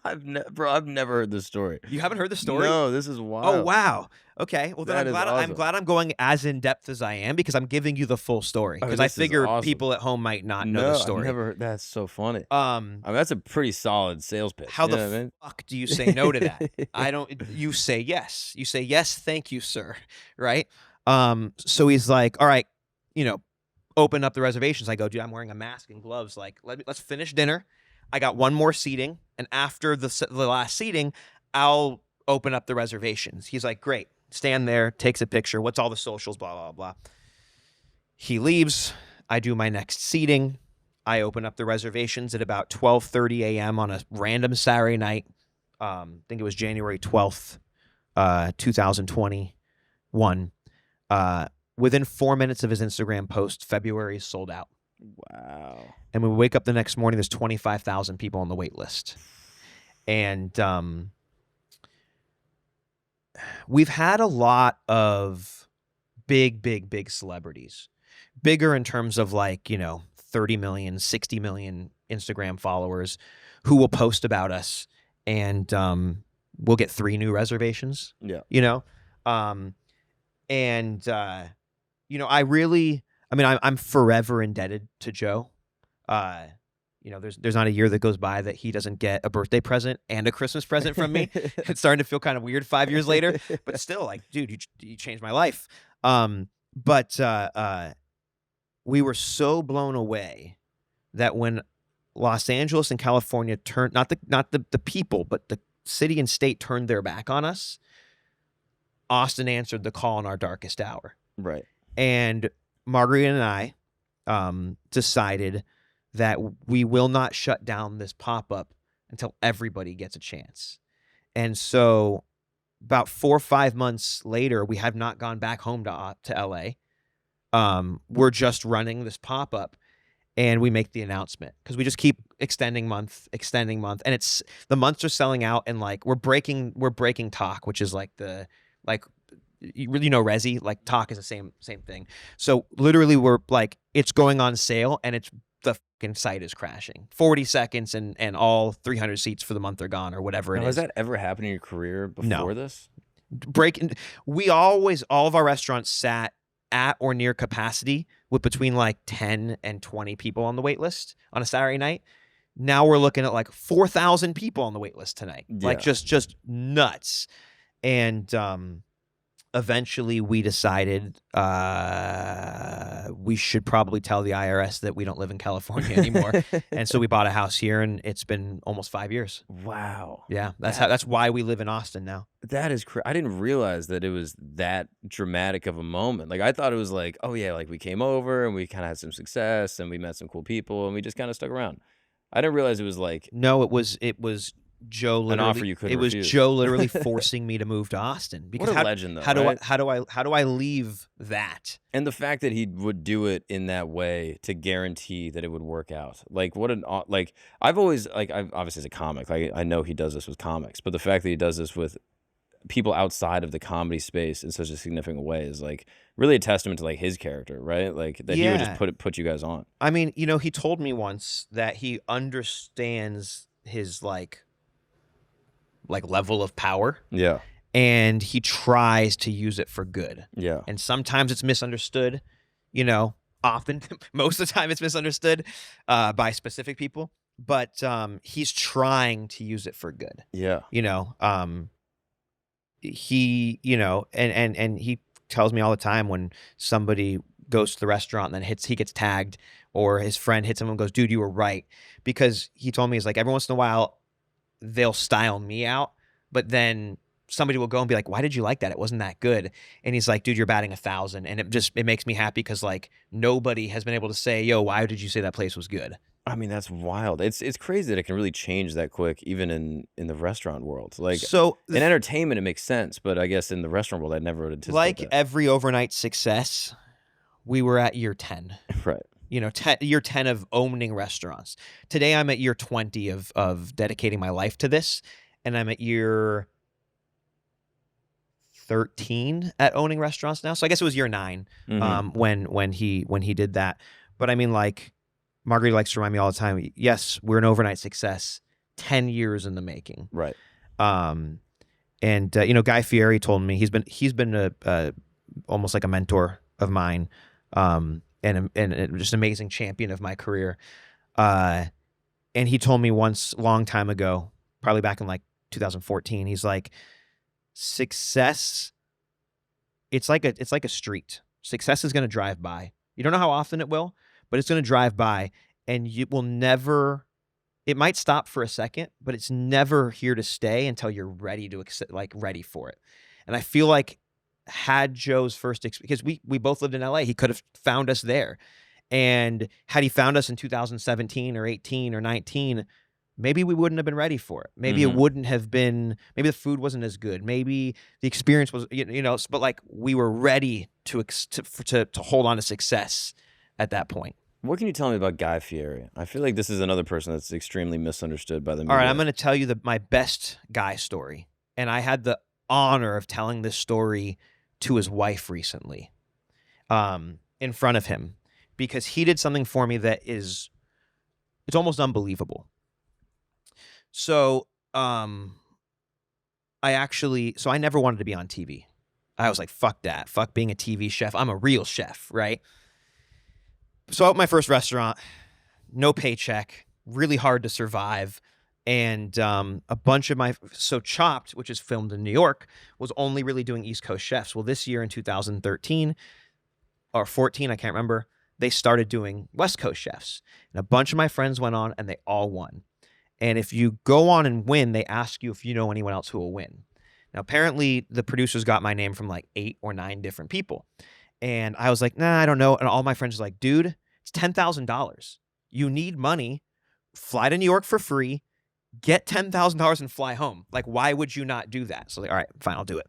I've never heard this story. You haven't heard the story? No, this is wild. Oh wow. Okay. Well, then I'm glad I'm going as in depth as I am, because I'm giving you the full story, because I figure people at home might not know the story. I've never heard. That's so funny. I mean, that's a pretty solid sales pitch. How the fuck do you say no to that? I don't. You say yes. You say yes. Thank you, sir. Right. So he's like, all right, open up the reservations. I go, dude, I'm wearing a mask and gloves. Like, let's finish dinner. I got 1 more seating, and after the last seating, I'll open up the reservations. He's like, great. Stand there, takes a picture. What's all the socials, blah, blah, blah. He leaves. I do my next seating. I open up the reservations at about 12:30 a.m. on a random Saturday night. I think it was January 12th, 2021. Within 4 minutes of his Instagram post, February is sold out. Wow. And when we wake up the next morning, there's 25,000 people on the wait list. And we've had a lot of big celebrities. Bigger in terms of 30 million, 60 million Instagram followers who will post about us, and we'll get 3 new reservations. Yeah. I'm forever indebted to Joe. There's not a year that goes by that he doesn't get a birthday present and a Christmas present from me. It's starting to feel kind of weird 5 years later, but still, like, dude, you changed my life. But we were so blown away that when Los Angeles and California turned, not the people, but the city and state turned their back on us, Austin answered the call in our darkest hour. Right. And Margarita and I decided that we will not shut down this pop-up until everybody gets a chance. And so about 4 or 5 months later, we have not gone back home to LA. We're just running this pop-up, and we make the announcement because we just keep extending month, and it's the months are selling out, and like we're breaking talk, which is like you really know Resi, like talk is the same thing. So literally we're like, it's going on sale, and it's the fucking site is crashing. 40 seconds and all 300 seats for the month are gone, or whatever it is. Has that ever happened in your career before this? All of our restaurants sat at or near capacity with between like 10 and 20 people on the wait list on a Saturday night. Now we're looking at like 4,000 people on the wait list tonight. Yeah. Like just nuts. And eventually we decided we should probably tell the IRS that we don't live in California anymore. And so we bought a house here, and it's been almost 5 years. Wow. Yeah, that's why we live in Austin now. That is crazy. I didn't realize that it was that dramatic of a moment. Like, I thought it was like, oh yeah, like we came over and we kind of had some success and we met some cool people and we just kind of stuck around. I didn't realize it was like, no, it was Joe literally, an offer you couldn't refuse. It was Joe literally forcing me to move to Austin. Because what a legend, though. How do I leave that? And the fact that he would do it in that way to guarantee that it would work out. Like, I've obviously as a comic, like I know he does this with comics, but the fact that he does this with people outside of the comedy space in such a significant way is like really a testament to like his character, right? Like that he would just put you guys on. I mean, he told me once that he understands his like level of power. Yeah. And he tries to use it for good. Yeah. And sometimes it's misunderstood, often, most of the time it's misunderstood by specific people, but he's trying to use it for good. Yeah. He, and he tells me all the time when somebody goes to the restaurant and then he gets tagged, or his friend hits him and goes, dude, you were right. Because he told me, he's like, every once in a while they'll style me out, but then somebody will go and be like, why did you like that? It wasn't that good. And he's like, dude, you're batting 1,000. And it makes me happy because like nobody has been able to say, yo, why did you say that place was good? I mean, that's wild. It's crazy that it can really change that quick, even in the restaurant world. Like, so in entertainment, it makes sense, but I guess in the restaurant world, I never would anticipate like that. Every overnight success, we were at year 10. Right. Year 10 of owning restaurants. Today, I'm at year 20 of dedicating my life to this, and I'm at year 13 at owning restaurants now. So I guess it was year 9 when he did that. But I mean, like, Marguerite likes to remind me all the time, yes, we're an overnight success, 10 years in the making. Right. Guy Fieri told me he's been almost like a mentor of mine, and just an amazing champion of my career. And he told me once, long time ago, probably back in like 2014, he's like, success, it's like a street. Success is going to drive by. You don't know how often it will, but it's going to drive by, and you will never. It might stop for a second, but it's never here to stay until you're ready ready for it. And I feel like had Joe's first experience, because we both lived in LA, he could have found us there, and had he found us in 2017 or 18 or 19, maybe we wouldn't have been ready for it. Maybe it wouldn't have been. Maybe the food wasn't as good. Maybe the experience was, But like we were ready to hold on to success at that point. What can you tell me about Guy Fieri? I feel like this is another person that's extremely misunderstood by the media. All right, I'm going to tell you my best Guy story, and I had the honor of telling this story to his wife recently, in front of him, because he did something for me that it's almost unbelievable. So, I never wanted to be on TV. I was like, fuck that. Fuck being a TV chef. I'm a real chef, right? So I opened my first restaurant, no paycheck, really hard to survive. And a bunch of so Chopped, which is filmed in New York, was only really doing East Coast chefs. Well, this year in 2013 or 14, I can't remember, they started doing West Coast chefs. And a bunch of my friends went on and they all won. And if you go on and win, they ask you if you know anyone else who will win. Now, apparently the producers got my name from like 8 or 9 different people. And I was like, nah, I don't know. And all my friends were like, dude, it's $10,000. You need money. Fly to New York for free. Get $10,000 and fly home. Like, why would you not do that? So like, all right, fine, I'll do it.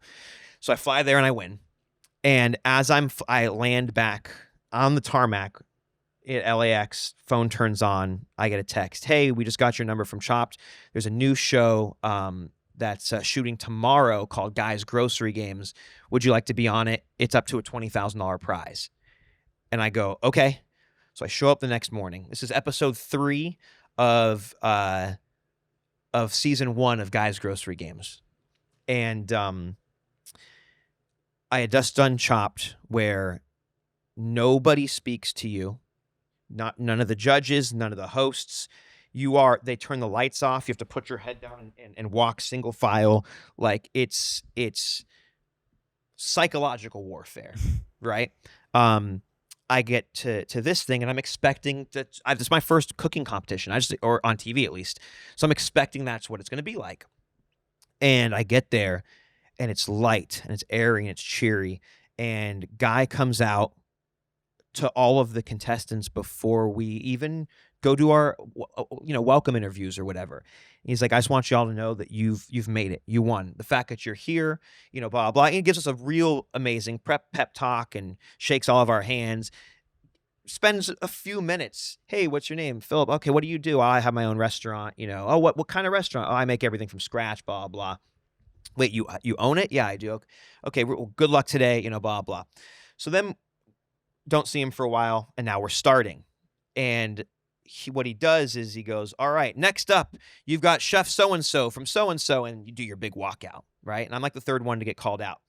So I fly there and I win. And as I land back on the tarmac at LAX, phone turns on. I get a text. Hey, we just got your number from Chopped. There's a new show that's shooting tomorrow called Guys Grocery Games. Would you like to be on it? It's up to a $20,000 prize. And I go, okay. So I show up the next morning. This is episode 3 of season 1 of Guys Grocery Games. And I had just done Chopped, where nobody speaks to you. None of the judges, none of the hosts. They turn the lights off. You have to put your head down and walk single file. Like it's psychological warfare, right? I get to this thing and I'm expecting that this is my first cooking competition. Or on TV at least. So I'm expecting that's what it's going to be like. And I get there and it's light and it's airy and it's cheery. And Guy comes out to all of the contestants before we even go do our welcome interviews or whatever. He's like, I just want y'all to know that you've made it. You won. The fact that you're here, blah, blah, blah. And he gives us a real amazing pep talk and shakes all of our hands. Spends a few minutes. Hey, what's your name? Phillip. Okay, what do you do? I have my own restaurant. Oh, what kind of restaurant? Oh, I make everything from scratch, blah, blah. Wait, you own it? Yeah, I do. Okay, well, good luck today, blah, blah. So then don't see him for a while, and now we're starting. And what he does is he goes, all right, next up, you've got Chef so-and-so from so-and-so, and you do your big walkout, right? And I'm like the third one to get called out.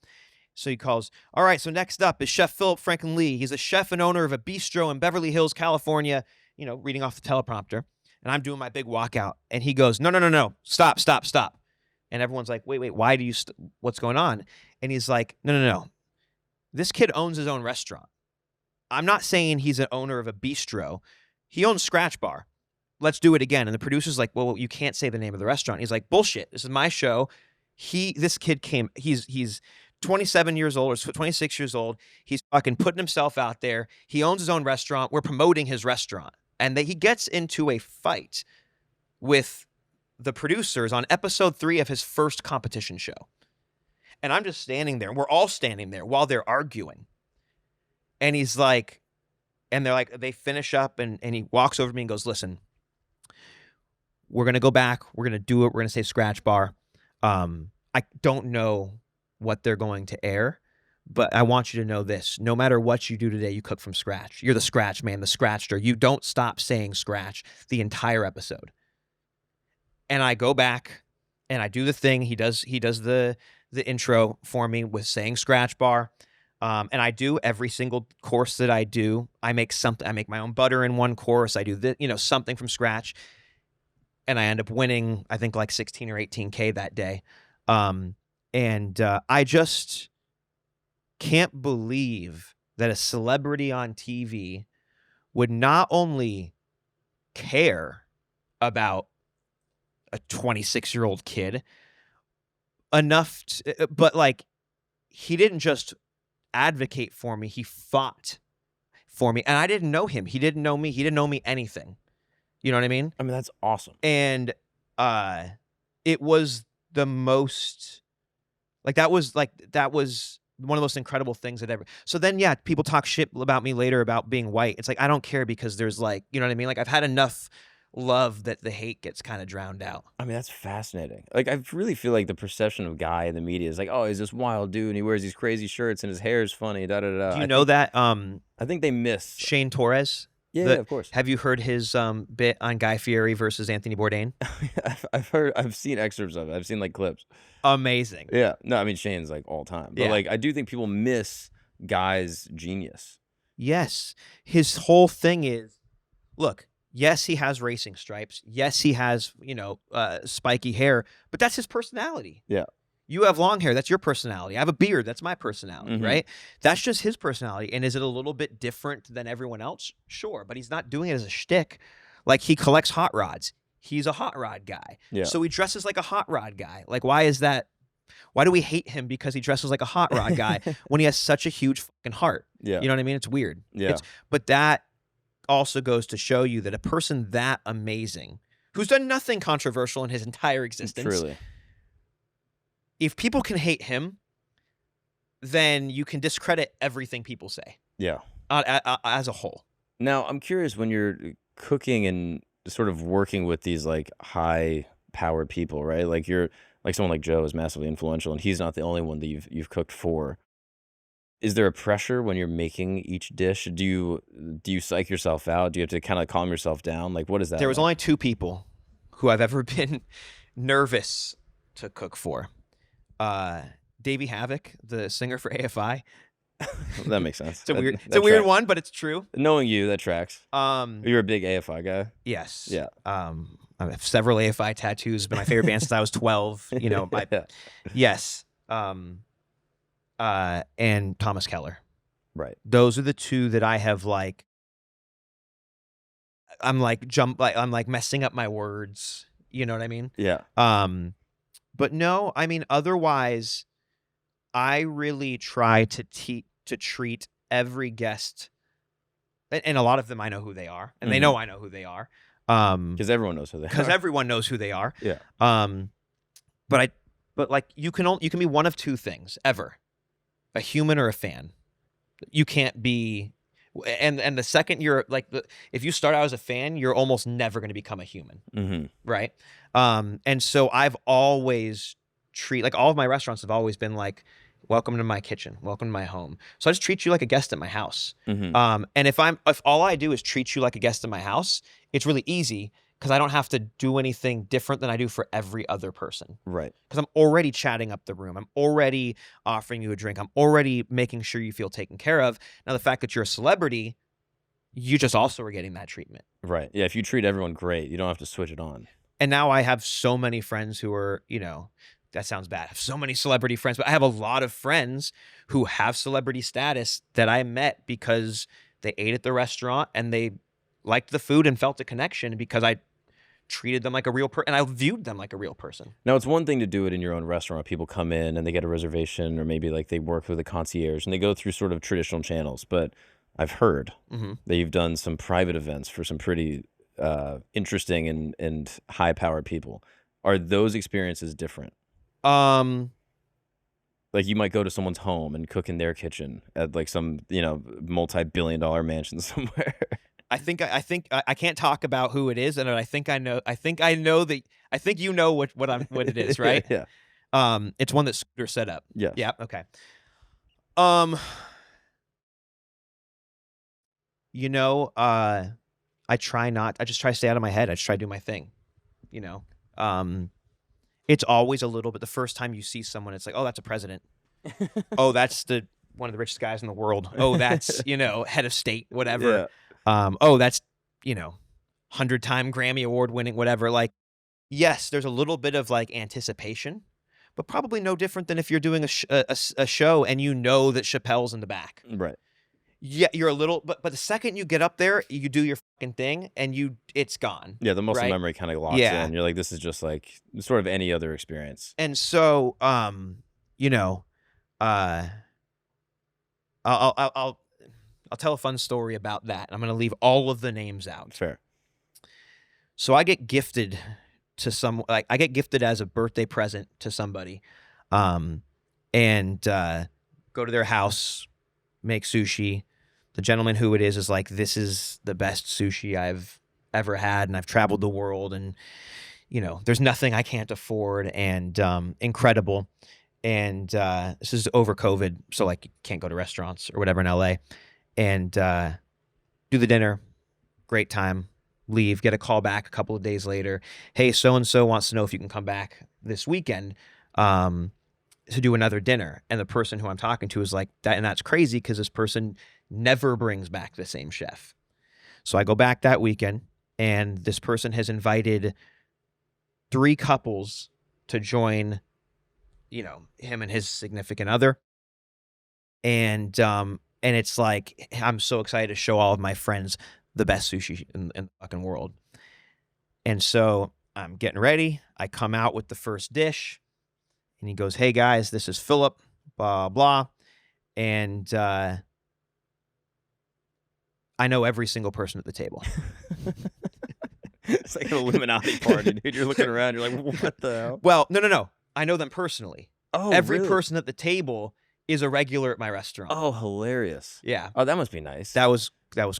So he calls, all right, so next up is Chef Phillip Frankland Lee. He's a chef and owner of a bistro in Beverly Hills, California, reading off the teleprompter. And I'm doing my big walkout. And he goes, no, stop. And everyone's like, wait, why do you, what's going on? And he's like, no. This kid owns his own restaurant. I'm not saying he's an owner of a bistro. He owns Scratch Bar. Let's do it again. And the producer's like, well, you can't say the name of the restaurant. He's like, bullshit. This is my show. This kid he's 27 years old or 26 years old. He's fucking putting himself out there. He owns his own restaurant. We're promoting his restaurant. And he gets into a fight with the producers on episode 3 of his first competition show. And I'm just standing there. We're all standing there while they're arguing. And he's like, and they're like, they finish up and he walks over to me and goes, listen, we're going to go back. We're going to do it. We're going to say Scratch Bar. I don't know what they're going to air, but I want you to know this. No matter what you do today, you cook from scratch. You're the scratch man, the scratcher. You don't stop saying scratch the entire episode. And I go back and I do the thing. He does the intro for me with saying Scratch Bar. And I do every single course that I do. I make something. I make my own butter in one course. I do something from scratch. And I end up winning, I think like 16 or 18K that day. I just can't believe that a celebrity on TV would not only care about a 26-year-old kid enough, but like he didn't just advocate for me, he fought for me. And I didn't know him. He didn't know me. He didn't know me anything. You know what I mean? I mean, that's awesome. And it was the most, that was one of the most incredible things that ever. So then, yeah, people talk shit about me later about being white. It's like, I don't care because there's you know what I mean? Like, I've had enough love that the hate gets kind of drowned out. I mean, that's fascinating. Like, I really feel like the perception of Guy in the media is like, oh, he's this wild dude and he wears these crazy shirts and his hair is funny, da da da. Do you know that? I think they miss Shane Torres. Yeah, of course. Have you heard his bit on Guy Fieri versus Anthony Bourdain? I've seen excerpts of it. I've seen like clips. Amazing. Yeah. No, I mean Shane's like all time. But like I do think people miss Guy's genius. Yes. His whole thing is, look, yes, he has racing stripes. Yes, he has, spiky hair, but that's his personality. Yeah. You have long hair. That's your personality. I have a beard. That's my personality, right? That's just his personality. And is it a little bit different than everyone else? Sure. But he's not doing it as a shtick. Like, he collects hot rods. He's a hot rod guy. Yeah. So he dresses like a hot rod guy. Like, why is that? Why do we hate him because he dresses like a hot rod guy when he has such a huge fucking heart? Yeah. You know what I mean? It's weird. Yeah. But that also goes to show you that a person that amazing, who's done nothing controversial in his entire existence, Truly. If people can hate him, then you can discredit everything people say. Yeah. As a whole. Now, I'm curious, when you're cooking and sort of working with these like high-powered people, right? Like you're like someone like Joe is massively influential, and he's not the only one that you've cooked for. Is there a pressure when you're making each dish? Do you psych yourself out? Do you have to kind of calm yourself down? Like, what is that? There was only 2 people who I've ever been nervous to cook for. Davey Havoc, the singer for AFI. That makes sense. It's a weird one, but it's true. Knowing you, that tracks. You're a big AFI guy. Yes. Yeah. I have several AFI tattoos. Been my favorite band since I was 12. Yes. And Thomas Keller. Right. Those are the 2 that I have like. I'm like messing up my words. You know what I mean? Yeah. But no, I mean, otherwise, I really try to treat every guest, and a lot of them I know who they are, and they know I know who they are. Because everyone knows who they are. Because everyone knows who they are. Yeah. But like you can be one of 2 things ever, a human or a fan. You can't be. And the second you're like, if you start out as a fan, you're almost never going to become a human, right? And so I've always like all of my restaurants have always been like, welcome to my kitchen, welcome to my home. So I just treat you like a guest at my house. And if all I do is treat you like a guest at my house, it's really easy because I don't have to do anything different than I do for every other person. Right. Because I'm already chatting up the room. I'm already offering you a drink. I'm already making sure you feel taken care of. Now, the fact that you're a celebrity, you just also are getting that treatment. Right. Yeah, if you treat everyone great, you don't have to switch it on. And now I have so many friends who are, that sounds bad. I have so many celebrity friends, but I have a lot of friends who have celebrity status that I met because they ate at the restaurant and they liked the food and felt a connection because I treated them like a real person, and I viewed them like a real person. Now, it's one thing to do it in your own restaurant. People come in and they get a reservation, or maybe like they work with a concierge and they go through sort of traditional channels. But I've heard that you've done some private events for some pretty interesting and high-powered people. Are those experiences different? Like you might go to someone's home and cook in their kitchen at like some, multi-billion-dollar mansion somewhere. I think I can't talk about who it is, and I think I know that I think you know what it is, right? Yeah. It's one that Scooter set up. Yes. Yeah. Okay. I just try to stay out of my head. I just try to do my thing. It's always a little bit. The first time you see someone, it's like, oh, that's a president. Oh, that's one of the richest guys in the world. Oh, that's head of state, whatever. Yeah. Oh, that's 100-time Grammy Award winning, whatever. Like, yes, there's a little bit of like anticipation, but probably no different than if you're doing a show and you know that Chappelle's in the back. Right. Yeah, you're a little, but the second you get up there, you do your fucking thing, and it's gone. Yeah, the muscle right? memory kind of locks in. You're like, this is just like sort of any other experience. And so, I'll tell a fun story about that. I'm going to leave all of the names out. Fair. So I get gifted I get gifted as a birthday present to somebody, and go to their house, make sushi. The gentleman who it is like, this is the best sushi I've ever had, and I've traveled the world, and there's nothing I can't afford, and incredible. And this is over COVID, so like you can't go to restaurants or whatever in LA. And do the dinner, great time, leave, get a call back a couple of days later. Hey, so-and-so wants to know if you can come back this weekend to do another dinner. And the person who I'm talking to is like, and that's crazy because this person never brings back the same chef. So I go back that weekend, and this person has invited 3 couples to join, him and his significant other. And it's like, I'm so excited to show all of my friends the best sushi in the fucking world. And so I'm getting ready. I come out with the first dish, and he goes, "Hey guys, this is Phillip, blah, blah." And I know every single person at the table. It's like an Illuminati party, dude. You're looking around, you're like, what the hell? Well, no. I know them personally. Oh, every really? person at the table is a regular at my restaurant. Oh, hilarious. Yeah. Oh, that must be nice. That was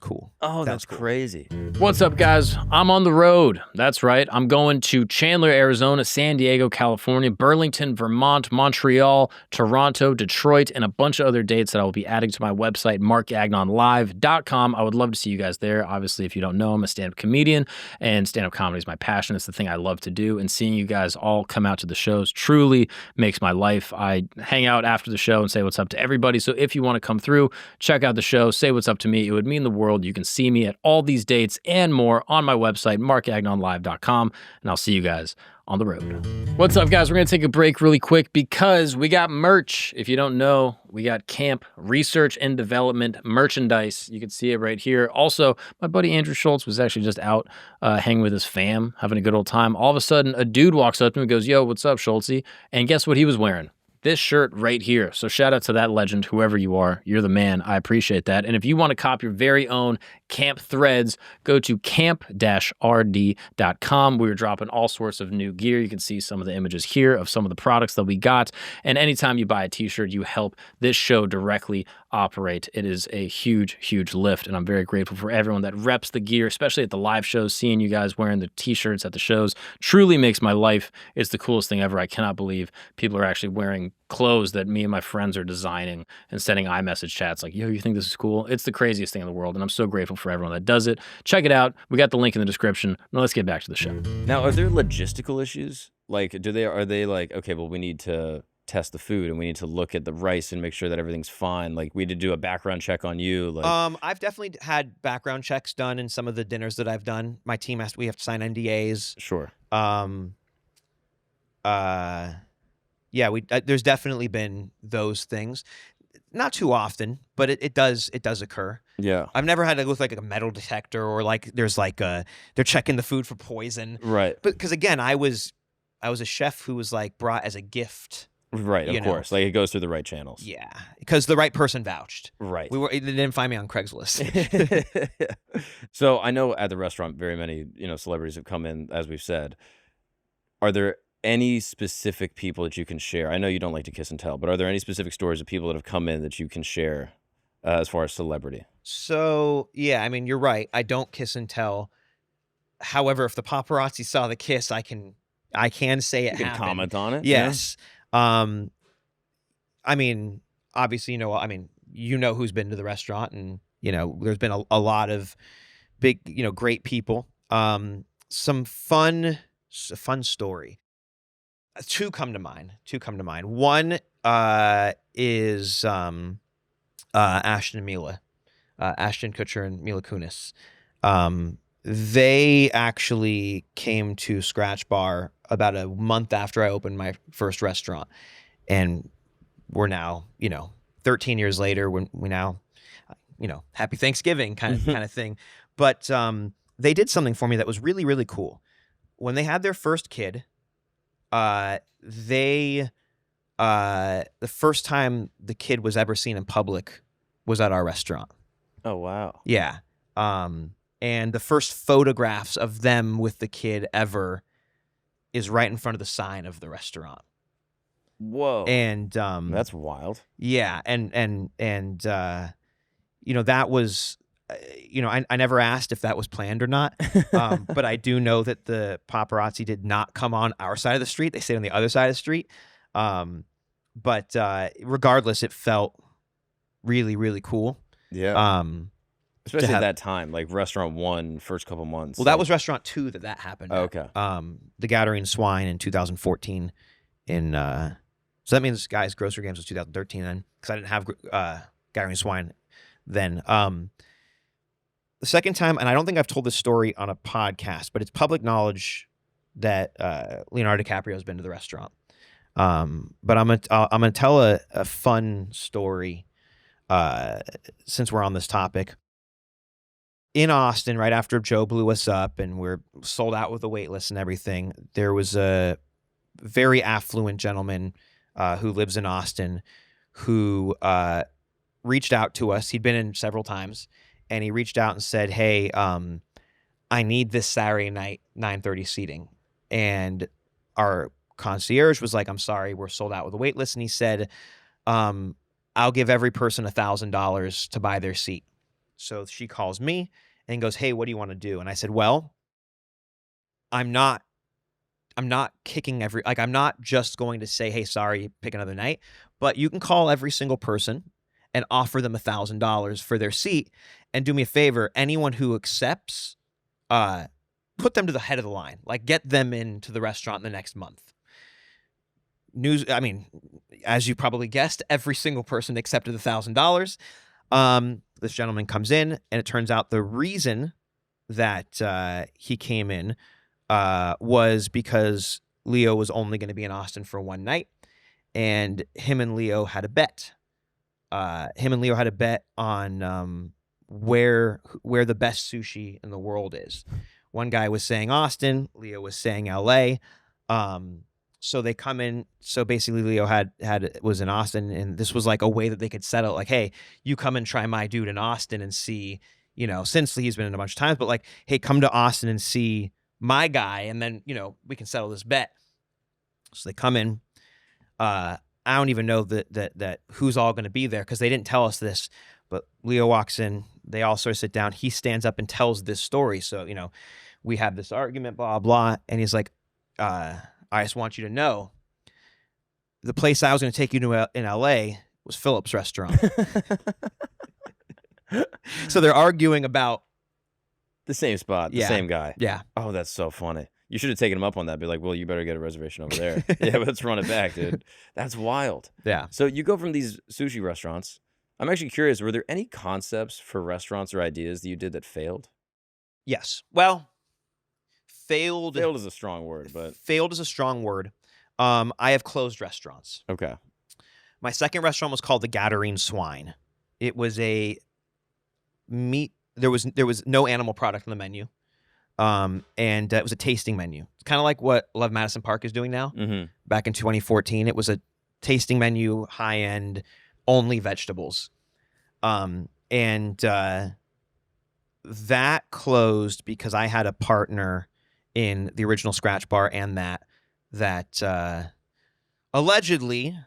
cool. Oh, That that's was cool. crazy. What's up, guys? I'm on the road. That's right. I'm going to Chandler, Arizona, San Diego, California, Burlington, Vermont, Montreal, Toronto, Detroit, and a bunch of other dates that I will be adding to my website, markgagnonlive.com. I would love to see you guys there. Obviously, if you don't know, I'm a stand-up comedian, and stand-up comedy is my passion. It's the thing I love to do, and seeing you guys all come out to the shows truly makes my life. I hang out after the show and say what's up to everybody. So if you want to come through, check out the show, say what's up to me. It would mean the world. You can see me at all these dates and more on my website, markgagnonlive.com, and I'll see you guys on the road. What's up, guys? We're going to take a break really quick because we got merch. If you don't know, we got camp research and development merchandise. You can see it right here. Also, my buddy Andrew Schultz was actually just out hanging with his fam, having a good old time. All of a sudden, a dude walks up to him and goes, "Yo, what's up, Schultzy?" And guess what he was wearing? This shirt right here. So shout out to that legend, whoever you are. You're the man. I appreciate that. And if you want to cop your very own camp threads, go to camp-rd.com. We're dropping all sorts of new gear. You can see some of the images here of some of the products that we got. And anytime you buy a t-shirt, you help this show directly operate. It is a huge, huge lift. And I'm very grateful for everyone that reps the gear, especially at the live shows. Seeing you guys wearing the t-shirts at the shows truly makes my life. It's the coolest thing ever. I cannot believe people are actually wearing clothes that me and my friends are designing and sending iMessage chats like, "Yo, you think this is cool?" It's the craziest thing in the world, and I'm so grateful for everyone that does it. Check it out. We got the link in the description. Now let's get back to the show. Now, are there logistical issues? Like, are they like, okay, well, we need to test the food and we need to look at the rice and make sure that everything's fine? Like, we did do a background check on you. Like, I've definitely had background checks done in some of the dinners that I've done. My team we have to sign NDAs. Sure. Yeah, there's definitely been those things. Not too often, but it does occur. Yeah. I've never had to look like a metal detector or like there's like they're checking the food for poison. Right. But because again, I was a chef who was like brought as a gift. Right, of course. Like, it goes through the right channels. Yeah, because the right person vouched. Right. They didn't find me on Craigslist. So I know at the restaurant, very many celebrities have come in, as we've said. Are there any specific people that you can share? I know you don't like to kiss and tell, but are there any specific stories of people that have come in that you can share as far as celebrity? So, yeah, I mean, you're right. I don't kiss and tell. However, if the paparazzi saw the kiss, I can say it happened. You can comment on it? Yes. Yeah? I mean, obviously, who's been to the restaurant, and, there's been a lot of big, great people. Some fun story. Two come to mind. One is Ashton and Mila. Ashton Kutcher and Mila Kunis. They actually came to Scratch Bar about a month after I opened my first restaurant. And we're now, 13 years later, we now, happy Thanksgiving kind of thing. But they did something for me that was really, really cool. When they had their first kid, the first time the kid was ever seen in public was at our restaurant. Oh, wow. Yeah. And the first photographs of them with the kid ever is right in front of the sign of the restaurant. Whoa. And that's wild. Yeah, and that was I never asked if that was planned or not, but I do know that the paparazzi did not come on our side of the street. They stayed on the other side of the street. But regardless, it felt really, really cool. Yeah. Especially at that time, like restaurant 1, first couple months. Well, that was restaurant 2 that happened. Oh, okay. The Gathering Swine in 2014. So that means Guys Grocery Games was 2013 then, because I didn't have Gathering Swine then. The second time, and I don't think I've told this story on a podcast, but it's public knowledge that Leonardo DiCaprio has been to the restaurant. But I'm gonna tell a fun story since we're on this topic. In Austin, right after Joe blew us up and we're sold out with the wait list and everything, there was a very affluent gentleman who lives in Austin who reached out to us. He'd been in several times, and he reached out and said, hey, I need this Saturday night 9:30 seating. And our concierge was like, I'm sorry, we're sold out with the wait list. And he said, I'll give every person $1,000 to buy their seat. So she calls me and goes, hey, what do you want to do? And I said, well, I'm not kicking I'm not just going to say, hey, sorry, pick another night, but you can call every single person and offer them $1,000 for their seat. And do me a favor, anyone who accepts, put them to the head of the line, like get them into the restaurant in the next month. As you probably guessed, every single person accepted $1,000. This gentleman comes in, and it turns out the reason that he came in was because Leo was only going to be in Austin for one night, and him and Leo had a bet. On where the best sushi in the world is. One guy was saying Austin, Leo was saying LA. So they come in. So basically, Leo was in Austin, and this was like a way that they could settle. Like, hey, you come and try my dude in Austin and see, since he's been in a bunch of times, but like, hey, come to Austin and see my guy, and then we can settle this bet. So they come in. I don't even know that who's all going to be there because they didn't tell us this. But Leo walks in. They all sort of sit down. He stands up and tells this story. So we have this argument, blah blah, and he's like, I just want you to know, the place I was going to take you to in LA was Phillip's restaurant. So they're arguing about the same spot, the same guy. Yeah. Oh, that's so funny. You should have taken him up on that. Be like, well, you better get a reservation over there. Yeah, let's run it back, dude. That's wild. Yeah. So you go from these sushi restaurants. I'm actually curious, were there any concepts for restaurants or ideas that you did that failed? Yes. Well, failed is a strong word, but failed is a strong word. I have closed restaurants. Okay. My second restaurant was called the Gathering Swine. It was a meat. There was no animal product on the menu. And it was a tasting menu. It's kind of like what Love Madison Park is doing now. Mm-hmm. Back in 2014, it was a tasting menu, high end, only vegetables. That closed because I had a partner in the original Scratch Bar and that allegedly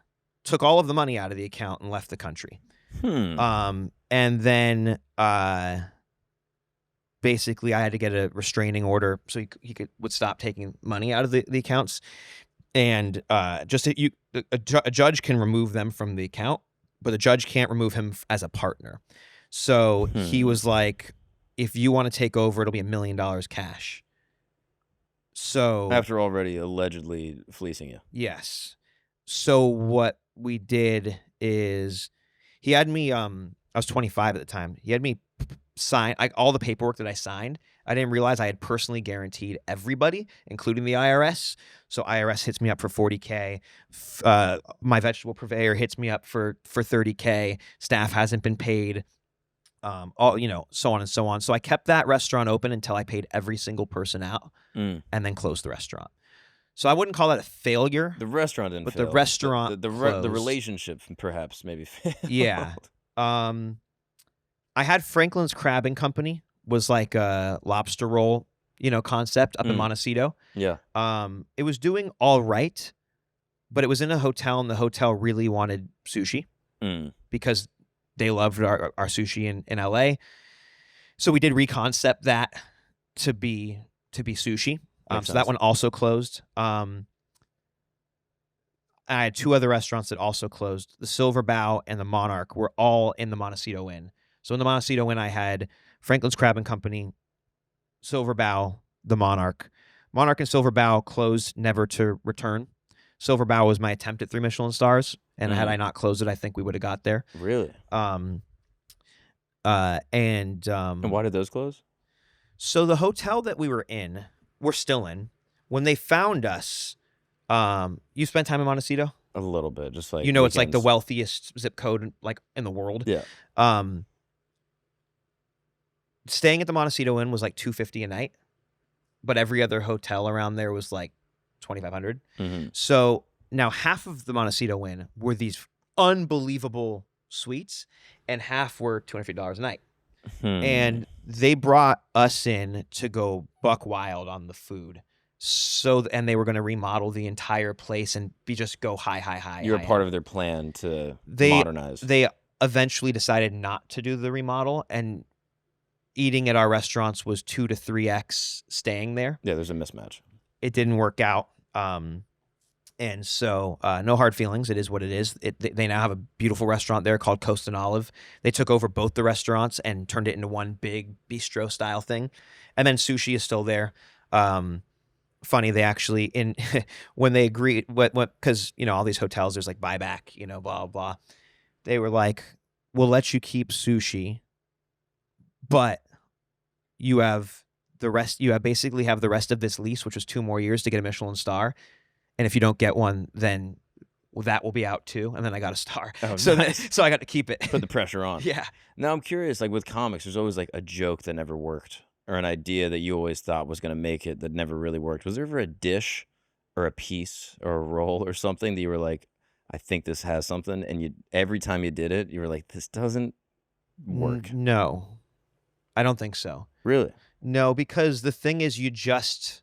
took all of the money out of the account and left the country. And then basically I had to get a restraining order so he would stop taking money out of the accounts. And a judge can remove them from the account, but the judge can't remove him as a partner. So he was like, if you want to take over, it'll be $1 million cash. So after already allegedly fleecing you. Yes. So what we did is he had me, I was 25 at the time. He had me sign all the paperwork that I signed. I didn't realize I had personally guaranteed everybody, including the IRS. So IRS hits me up for $40K. My vegetable purveyor hits me up for $30K. Staff hasn't been paid. So on and so on. So I kept that restaurant open until I paid every single person out, and then closed the restaurant. So I wouldn't call that a failure. The restaurant didn't fail. The restaurant the relationship perhaps maybe failed. Yeah. I had Franklin's Crabbing Company, was like a lobster roll, concept up in Montecito. Yeah. It was doing all right, but it was in a hotel, and the hotel really wanted sushi because they loved our sushi in LA. So we did reconcept that to be sushi. So that one also closed. I had two other restaurants that also closed. The Silver Bow and the Monarch were all in the Montecito Inn. So in the Montecito Inn, I had Franklin's Crab and Company, Silver Bow, the Monarch. Monarch and Silver Bow closed, never to return. Silver Bow was my attempt at 3 Michelin stars, and had I not closed it, I think we would have got there. Really? And why did those close? So the hotel that we're still in, when they found us, you spent time in Montecito? A little bit, just like weekends. It's like the wealthiest zip code like in the world. Yeah. Staying at the Montecito Inn was like $250 a night, but every other hotel around there was like $2,500. Mm-hmm. So now half of the Montecito Inn were these unbelievable suites, and half were $250 a night. And they brought us in to go buck wild on the food. And they were going to remodel the entire place and just go high. You're a part of their plan to modernize. They eventually decided not to do the remodel, and eating at our restaurants was 2 to 3x staying there. Yeah, there's a mismatch. It didn't work out. And so no hard feelings. It is what it is. They now have a beautiful restaurant there called Coast and Olive. They took over both the restaurants and turned it into one big bistro style thing. And then sushi is still there. Funny, they actually when they agreed, because all these hotels, there's like buyback, blah blah blah. They were like, "We'll let you keep sushi, but you have the rest. You basically have the rest of this lease, which was 2 more years to get a Michelin star. And if you don't get one, then that will be out too." And then I got a star. Oh, so nice. So I got to keep it. Put the pressure on. Yeah. Now I'm curious, like with comics, there's always like a joke that never worked, or an idea that you always thought was going to make it that never really worked. Was there ever a dish or a piece or a roll or something that you were like, I think this has something, and every time you did it, you were like, this doesn't work? No, I don't think so. Really? No, because the thing is, you just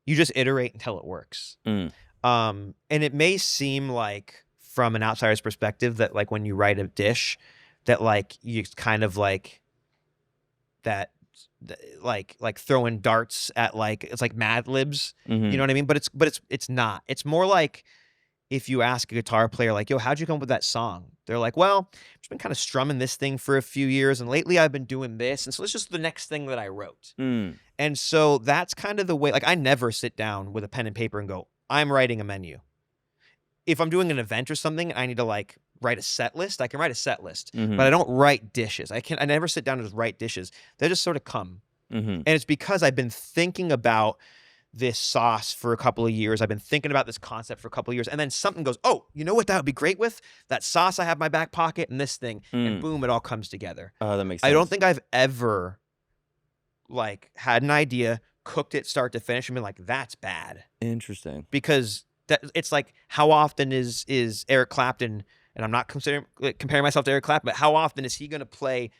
iterate until it works. And it may seem like, from an outsider's perspective, that like when you write a dish, that like you kind of like that, like throwing darts at like, it's like Mad Libs. Mm-hmm. You know what I mean? But it's not. It's more like if you ask a guitar player, like, "Yo, how'd you come up with that song?" They're like, "Well, I've been kind of strumming this thing for a few years, and lately I've been doing this, and so it's just the next thing that I wrote." And so that's kind of the way. Like, I never sit down with a pen and paper and go, "I'm writing a menu." If I'm doing an event or something, I need to like write a set list. I can write a set list, but I don't write dishes. I never sit down and just write dishes. They just sort of come, and it's because I've been thinking about this sauce for a couple of years. I've been thinking about this concept for a couple of years, and then something goes, "Oh, you know what that would be great with? That sauce I have in my back pocket and this thing," and boom, it all comes together. Oh, that makes sense. I don't think I've ever like had an idea, cooked it start to finish, and been like, "That's bad." Interesting. Because it's like, how often is Eric Clapton, and I'm not comparing myself to Eric Clapton, but how often is he going to play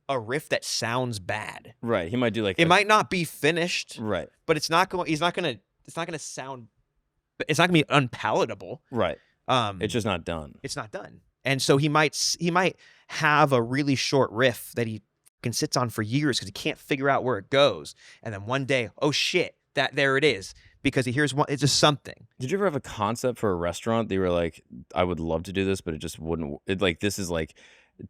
a riff that sounds bad? Right. He might do like it might not be finished. Right. But it's not going to sound, it's not going to be unpalatable. Right. It's just not done. It's not done. And so he might have a really short riff that he fucking sits on for years because he can't figure out where it goes. And then one day, oh shit, there it is. Because he hears one, it's just something. Did you ever have a concept for a restaurant that you were like, I would love to do this, but it just wouldn't, this is like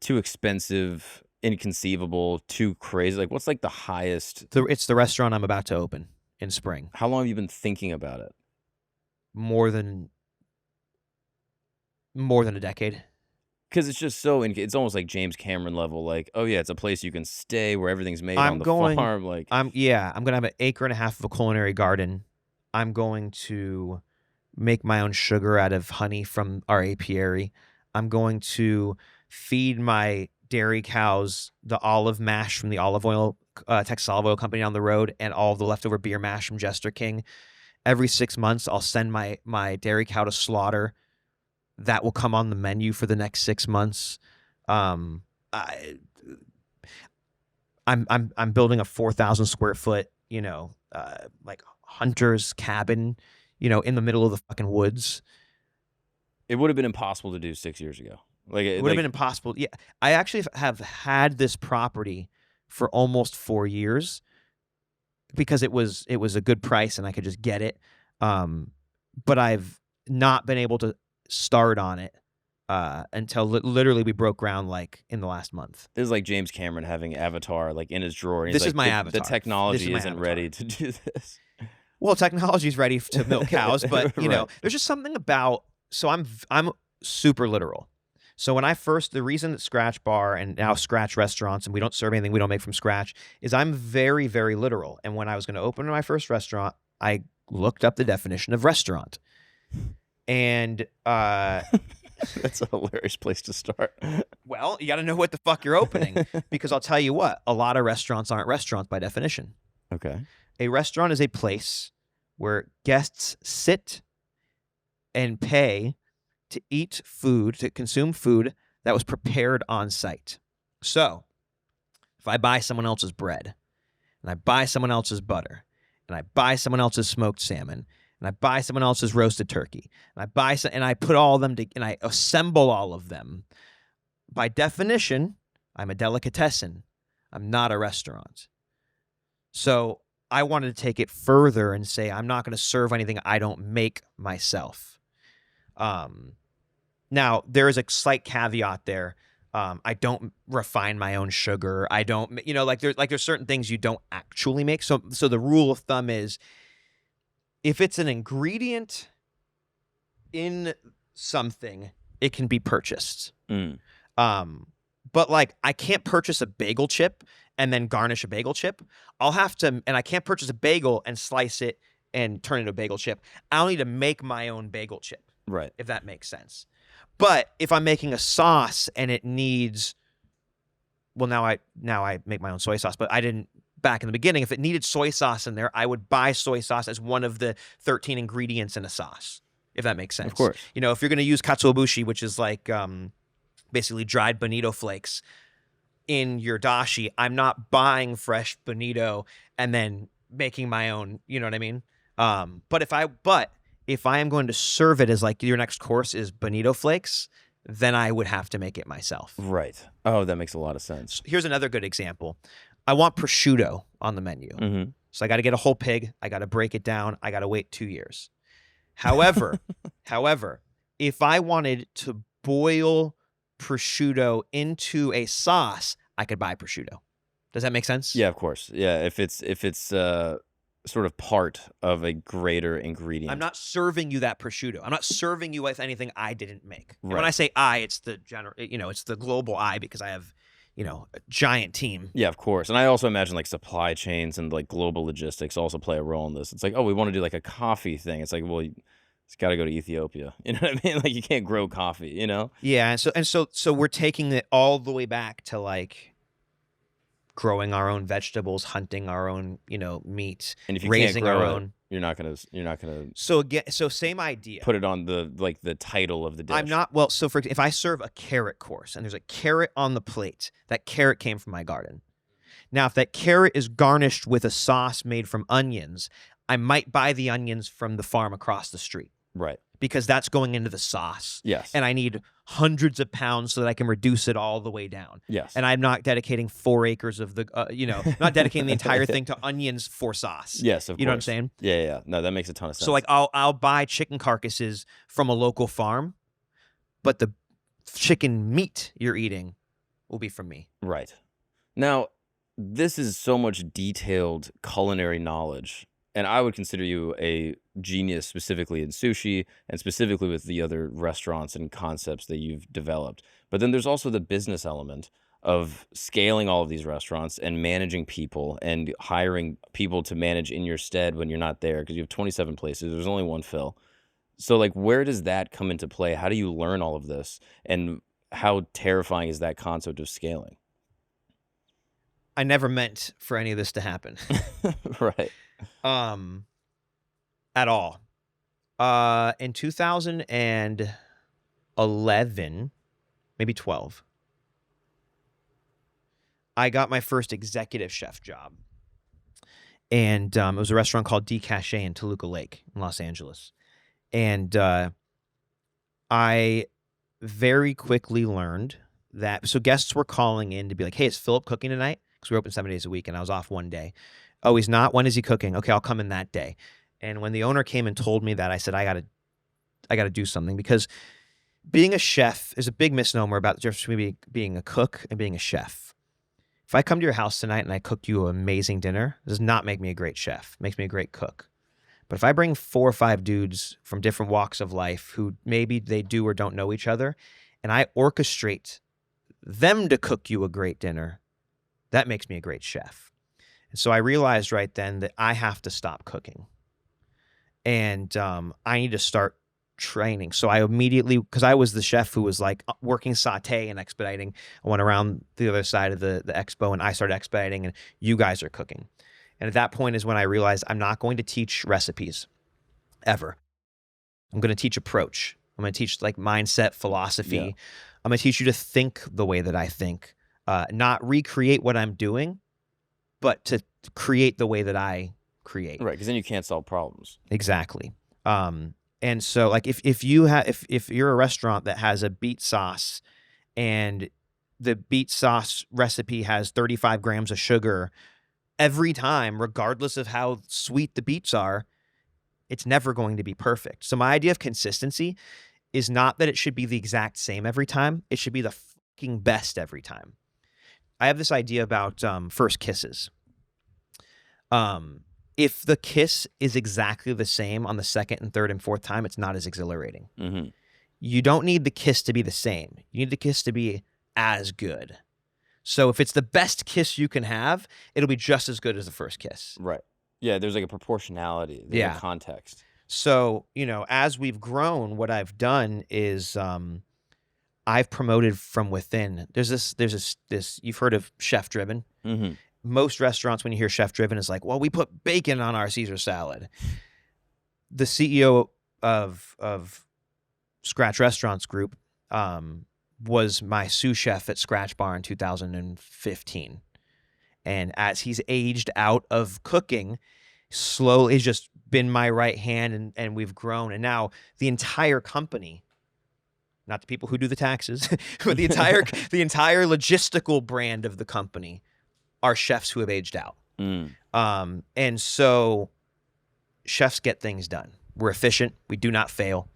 too expensive, inconceivable, too crazy? Like, what's like the highest? It's the restaurant I'm about to open in spring. How long have you been thinking about it? More than a decade. Because it's just so, it's almost like James Cameron level. Like, oh yeah, it's a place you can stay where everything's made on the farm. Like, I'm gonna have an acre and a half of a culinary garden. I'm going to make my own sugar out of honey from our apiary. I'm going to feed my dairy cows the olive mash from the olive oil, Texas olive oil company on the road, and all of the leftover beer mash from Jester King. Every 6 months, I'll send my dairy cow to slaughter. That will come on the menu for the next 6 months. I'm building a 4,000 square foot, like hunter's cabin, in the middle of the fucking woods. It would have been impossible to do 6 years ago. Like, it would have been impossible. Yeah, I actually have had this property for almost 4 years because it was a good price and I could just get it. But I've not been able to start on it until literally we broke ground like in the last month. This is like James Cameron having Avatar like in his drawer. And he's This like, is my avatar. The technology my isn't avatar. ready to do this. Well, technology's ready to milk cows, but you know, Right. there's just something about. So I'm super literal. So when the reason that Scratch Bar and now Scratch Restaurants, and we don't serve anything we don't make from scratch, is I'm very, very literal. And when I was going to open my first restaurant, I looked up the definition of restaurant. And That's a hilarious place to start. well, you got to know what the fuck you're opening, because I'll tell you what, a lot of restaurants aren't restaurants by definition. Okay. A restaurant is a place where guests sit and pay to eat food, to consume food that was prepared on site. So, if I buy someone else's bread, and I buy someone else's butter, and I buy someone else's smoked salmon, and I buy someone else's roasted turkey, and I put all of them and I assemble all of them, by definition, I'm a delicatessen. I'm not a restaurant. So, I wanted to take it further and say I'm not going to serve anything I don't make myself. Now there is a slight caveat there. I don't refine my own sugar. I don't, there's certain things you don't actually make. So the rule of thumb is, if it's an ingredient in something, it can be purchased. But like, I can't purchase a bagel chip and then garnish a bagel chip. And I can't purchase a bagel and slice it and turn it into a bagel chip. I'll need to make my own bagel chip. Right. If that makes sense. But if I'm making a sauce and it needs, well, now I make my own soy sauce, but I didn't back in the beginning. If it needed soy sauce in there, I would buy soy sauce as one of the 13 ingredients in a sauce, if that makes sense. Of course. You know, if you're going to use katsuobushi, which is like basically dried bonito flakes in your dashi, I'm not buying fresh bonito and then making my own, you know what I mean? But if I am going to serve it as like your next course is bonito flakes, then I would have to make it myself. Right. Oh, that makes a lot of sense. Here's another good example. I want prosciutto on the menu. Mm-hmm. So I got to get a whole pig. I got to break it down. I got to wait 2 years. However, if I wanted to boil prosciutto into a sauce, I could buy prosciutto. Does that make sense? Yeah, of course. Yeah, if it's sort of part of a greater ingredient. I'm not serving you that prosciutto. I'm not serving you with anything I didn't make. Right. And when I say I, it's the it's the global I, because I have, a giant team. Yeah, of course. And I also imagine like supply chains and like global logistics also play a role in this. It's like, oh, we want to do like a coffee thing. It's like, well, it's got to go to Ethiopia. You know what I mean? Like, you can't grow coffee, you know? Yeah, and so we're taking it all the way back to like growing our own vegetables, hunting our own, meat, And if you raising can't grow our it, own. you're not gonna So again, same idea. put it on the title of the dish. I'm not, well, so if I serve a carrot course and there's a carrot on the plate, that carrot came from my garden. Now, if that carrot is garnished with a sauce made from onions, I might buy the onions from the farm across the street. Right. Because that's going into the sauce. Yes. And I need hundreds of pounds so that I can reduce it all the way down. Yes. And I'm not dedicating 4 acres of the, not dedicating the entire thing to onions for sauce. Yes, of course. You know what I'm saying? Yeah. No, that makes a ton of sense. So like I'll buy chicken carcasses from a local farm, but the chicken meat you're eating will be from me. Right. Now, this is so much detailed culinary knowledge, and I would consider you a genius specifically in sushi and specifically with the other restaurants and concepts that you've developed. But then there's also the business element of scaling all of these restaurants and managing people and hiring people to manage in your stead when you're not there, because you have 27 places. There's only one Phil. So like, where does that come into play? How do you learn all of this? And how terrifying is that concept of scaling? I never meant for any of this to happen. Right. At all. In 2011, maybe 12, I got my first executive chef job. And it was a restaurant called DiCaprio in Toluca Lake in Los Angeles. And I very quickly learned that, so guests were calling in to be like, hey, is Phillip cooking tonight? Because we're open 7 days a week and I was off one day. Oh, he's not? When is he cooking? Okay, I'll come in that day. And when the owner came and told me that, I said, I gotta do something, because being a chef is a big misnomer about the difference between being a cook and being a chef. If I come to your house tonight and I cook you an amazing dinner, it does not make me a great chef. It makes me a great cook. But if I bring 4 or 5 dudes from different walks of life who maybe they do or don't know each other, and I orchestrate them to cook you a great dinner, that makes me a great chef. And so I realized right then that I have to stop cooking. And I need to start training. So I immediately, because I was the chef who was like working saute and expediting, I went around the other side of the expo and I started expediting, and you guys are cooking. And at that point is when I realized I'm not going to teach recipes ever. I'm going to teach approach. I'm going to teach like mindset, philosophy. Yeah. I'm going to teach you to think the way that I think, not recreate what I'm doing, but to create the way that I create. Right, because then you can't solve problems. Exactly. And so like if you're a restaurant that has a beet sauce and the beet sauce recipe has 35 grams of sugar every time, regardless of how sweet the beets are, it's never going to be perfect. So my idea of consistency is not that it should be the exact same every time. It should be the fucking best every time. I have this idea about first kisses. If the kiss is exactly the same on the second and third and fourth time, it's not as exhilarating. Mm-hmm. You don't need the kiss to be the same. You need the kiss to be as good. So if it's the best kiss you can have, it'll be just as good as the first kiss. Right. Yeah, there's like a proportionality. There's a context. So, as we've grown, what I've done is I've promoted from within. There's this you've heard of chef driven. Mm-hmm. Most restaurants, when you hear chef driven, is like, well, we put bacon on our Caesar salad. The CEO of Scratch Restaurants Group was my sous chef at Scratch Bar in 2015. And as he's aged out of cooking, slowly he's just been my right hand, and we've grown. And now the entire company, not the people who do the taxes, but the entire logistical brand of the company are chefs who have aged out. And so chefs get things done. We're efficient. We do not fail.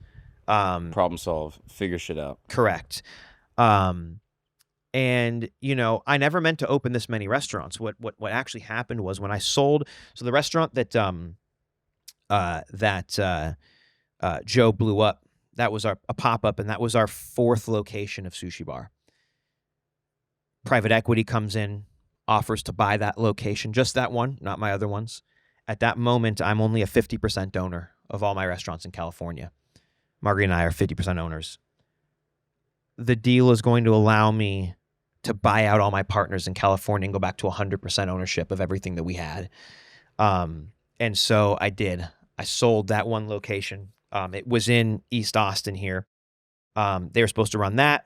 Problem solve, figure shit out. Correct. And I never meant to open this many restaurants. What actually happened was when I sold, so the restaurant that Joe blew up, that was a pop-up, and that was our 4th location of Sushi Bar. Private equity comes in, offers to buy that location, just that one, not my other ones. At that moment, I'm only a 50% owner of all my restaurants in California. Marguerite and I are 50% owners. The deal is going to allow me to buy out all my partners in California and go back to 100% ownership of everything that we had. And so I did. I sold that one location. It was in East Austin here. They were supposed to run that.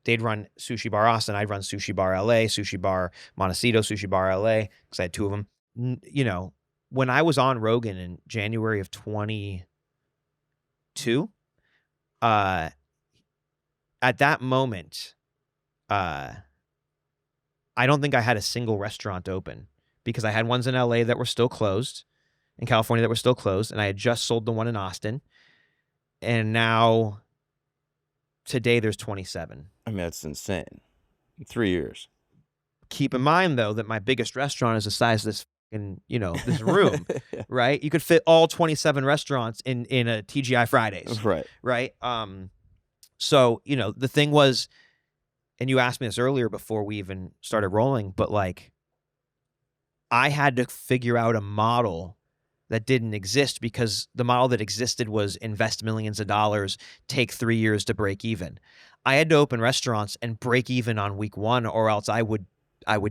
They'd run Sushi Bar Austin. I'd run Sushi Bar LA, Sushi Bar Montecito, Sushi Bar LA, because I had 2 of them. When I was on Rogan in January of 22, at that moment, I don't think I had a single restaurant open, because I had ones in LA that were still closed, in California that were still closed, and I had just sold the one in Austin. And now, today, there's 27. I mean, that's insane. In 3 years. Keep in mind, though, that my biggest restaurant is the size of this this room, yeah. Right? You could fit all 27 restaurants in a TGI Fridays. Right. Right? So, the thing was, and you asked me this earlier before we even started rolling, but like, I had to figure out a model that didn't exist, because the model that existed was invest millions of dollars, take 3 years to break even. I had to open restaurants and break even on week 1, or else I would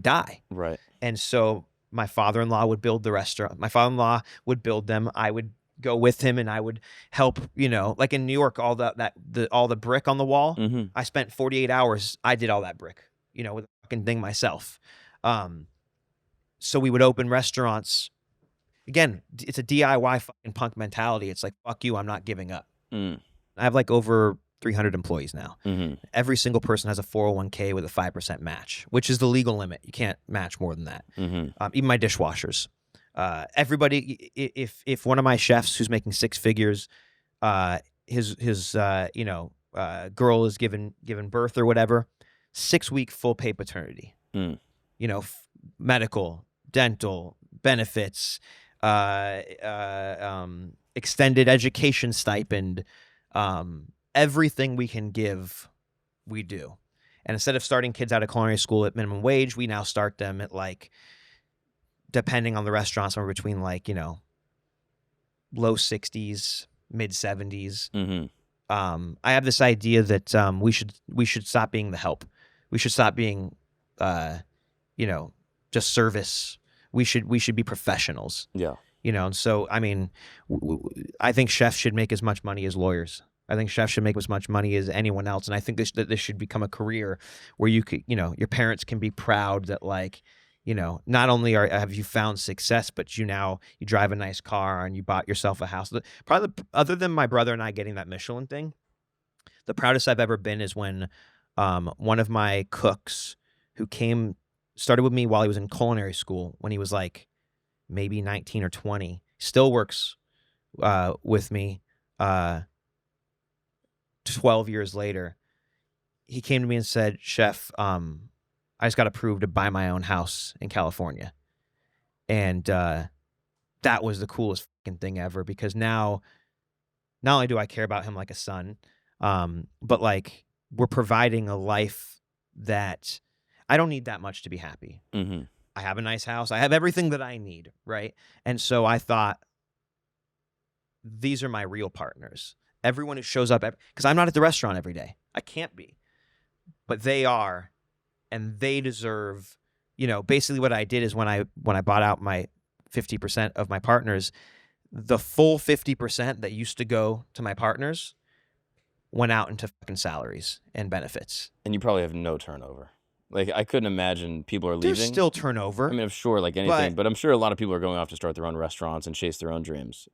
die. Right. And so my father-in-law would build the restaurant. My father-in-law would build them. I would go with him and I would help, like in New York, all the brick on the wall. Mm-hmm. I spent 48 hours. I did all that brick, with the fucking thing myself. So we would open restaurants. Again, it's a DIY fucking punk mentality. It's like, fuck you, I'm not giving up. I have like over 300 employees now. Mm-hmm. Every single person has a 401k with a 5% match, which is the legal limit. You can't match more than that. Mm-hmm. Even my dishwashers. Everybody, if one of my chefs who's making 6 figures, his girl is given birth or whatever, 6-week full pay paternity. You know, medical, dental, benefits, extended education stipend, everything we can give, we do. And instead of starting kids out of culinary school at minimum wage, we now start them at, like, depending on the restaurant, somewhere between, like, you know, low 60s, mid 70s. I have this idea that we should stop being the help. We should stop being, you know, just service. We should be professionals. Yeah. You know, and so, I mean, I think chefs should make as much money as lawyers. I think chefs should make as much money as anyone else. And I think this should become a career where you could, you know, your parents can be proud that, like, you know, not only have you found success, but you drive a nice car and you bought yourself a house. Probably, other than my brother and I getting that Michelin thing, the proudest I've ever been is when one of my cooks who started with me while he was in culinary school, when he was like maybe 19 or 20, still works with me 12 years later. He came to me and said, "Chef, I just got approved to buy my own house in California." And that was the coolest fucking thing ever, because now not only do I care about him like a son, but, like, we're providing a life that I don't need that much to be happy. I have a nice house. I have everything that I need, right? And so I thought, these are my real partners. Everyone who shows up, because I'm not at the restaurant every day. I can't be. But they are, and they deserve, you know, basically what I did is when I bought out my 50% of my partners, the full 50% that used to go to my partners went out into fucking salaries and benefits. And you probably have no turnover. Like, I couldn't imagine people are leaving. There's still turnover. I mean, I'm sure, like anything, but I'm sure a lot of people are going off to start their own restaurants and chase their own dreams.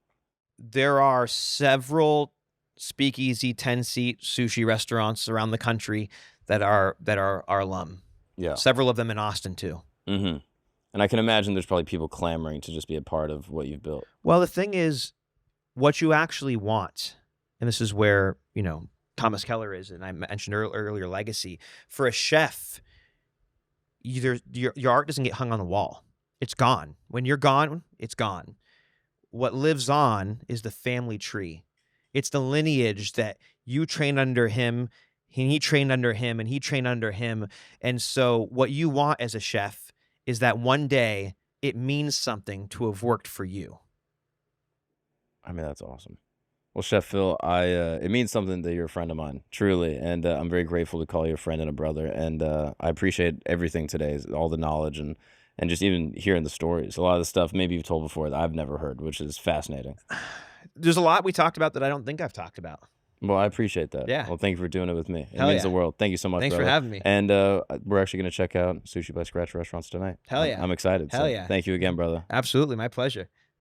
There are several speakeasy 10-seat sushi restaurants around the country that are our alum. Yeah. Several of them in Austin too. And I can imagine there's probably people clamoring to just be a part of what you've built. Well, the thing is, what you actually want, and this is where, you know, Thomas Keller is, and I mentioned earlier legacy. For a chef, your art doesn't get hung on the wall. It's gone. When you're gone, it's gone. What lives on is the family tree. It's the lineage that you trained under him, and he trained under him, and he trained under him. And so what you want as a chef is that one day it means something to have worked for you. I mean, that's awesome. Well, Chef Phil, it means something that you're a friend of mine, truly. And I'm very grateful to call you a friend and a brother. And I appreciate everything today, all the knowledge and just even hearing the stories. A lot of the stuff maybe you've told before that I've never heard, which is fascinating. There's a lot we talked about that I don't think I've talked about. Well, I appreciate that. Yeah. Well, thank you for doing it with me. It means the world. Thank you so much, Thanks brother. for having me. And we're actually going to check out Sushi by Scratch restaurants tonight. Hell yeah. I'm excited. Hell yeah. Thank you again, brother. Absolutely. My pleasure.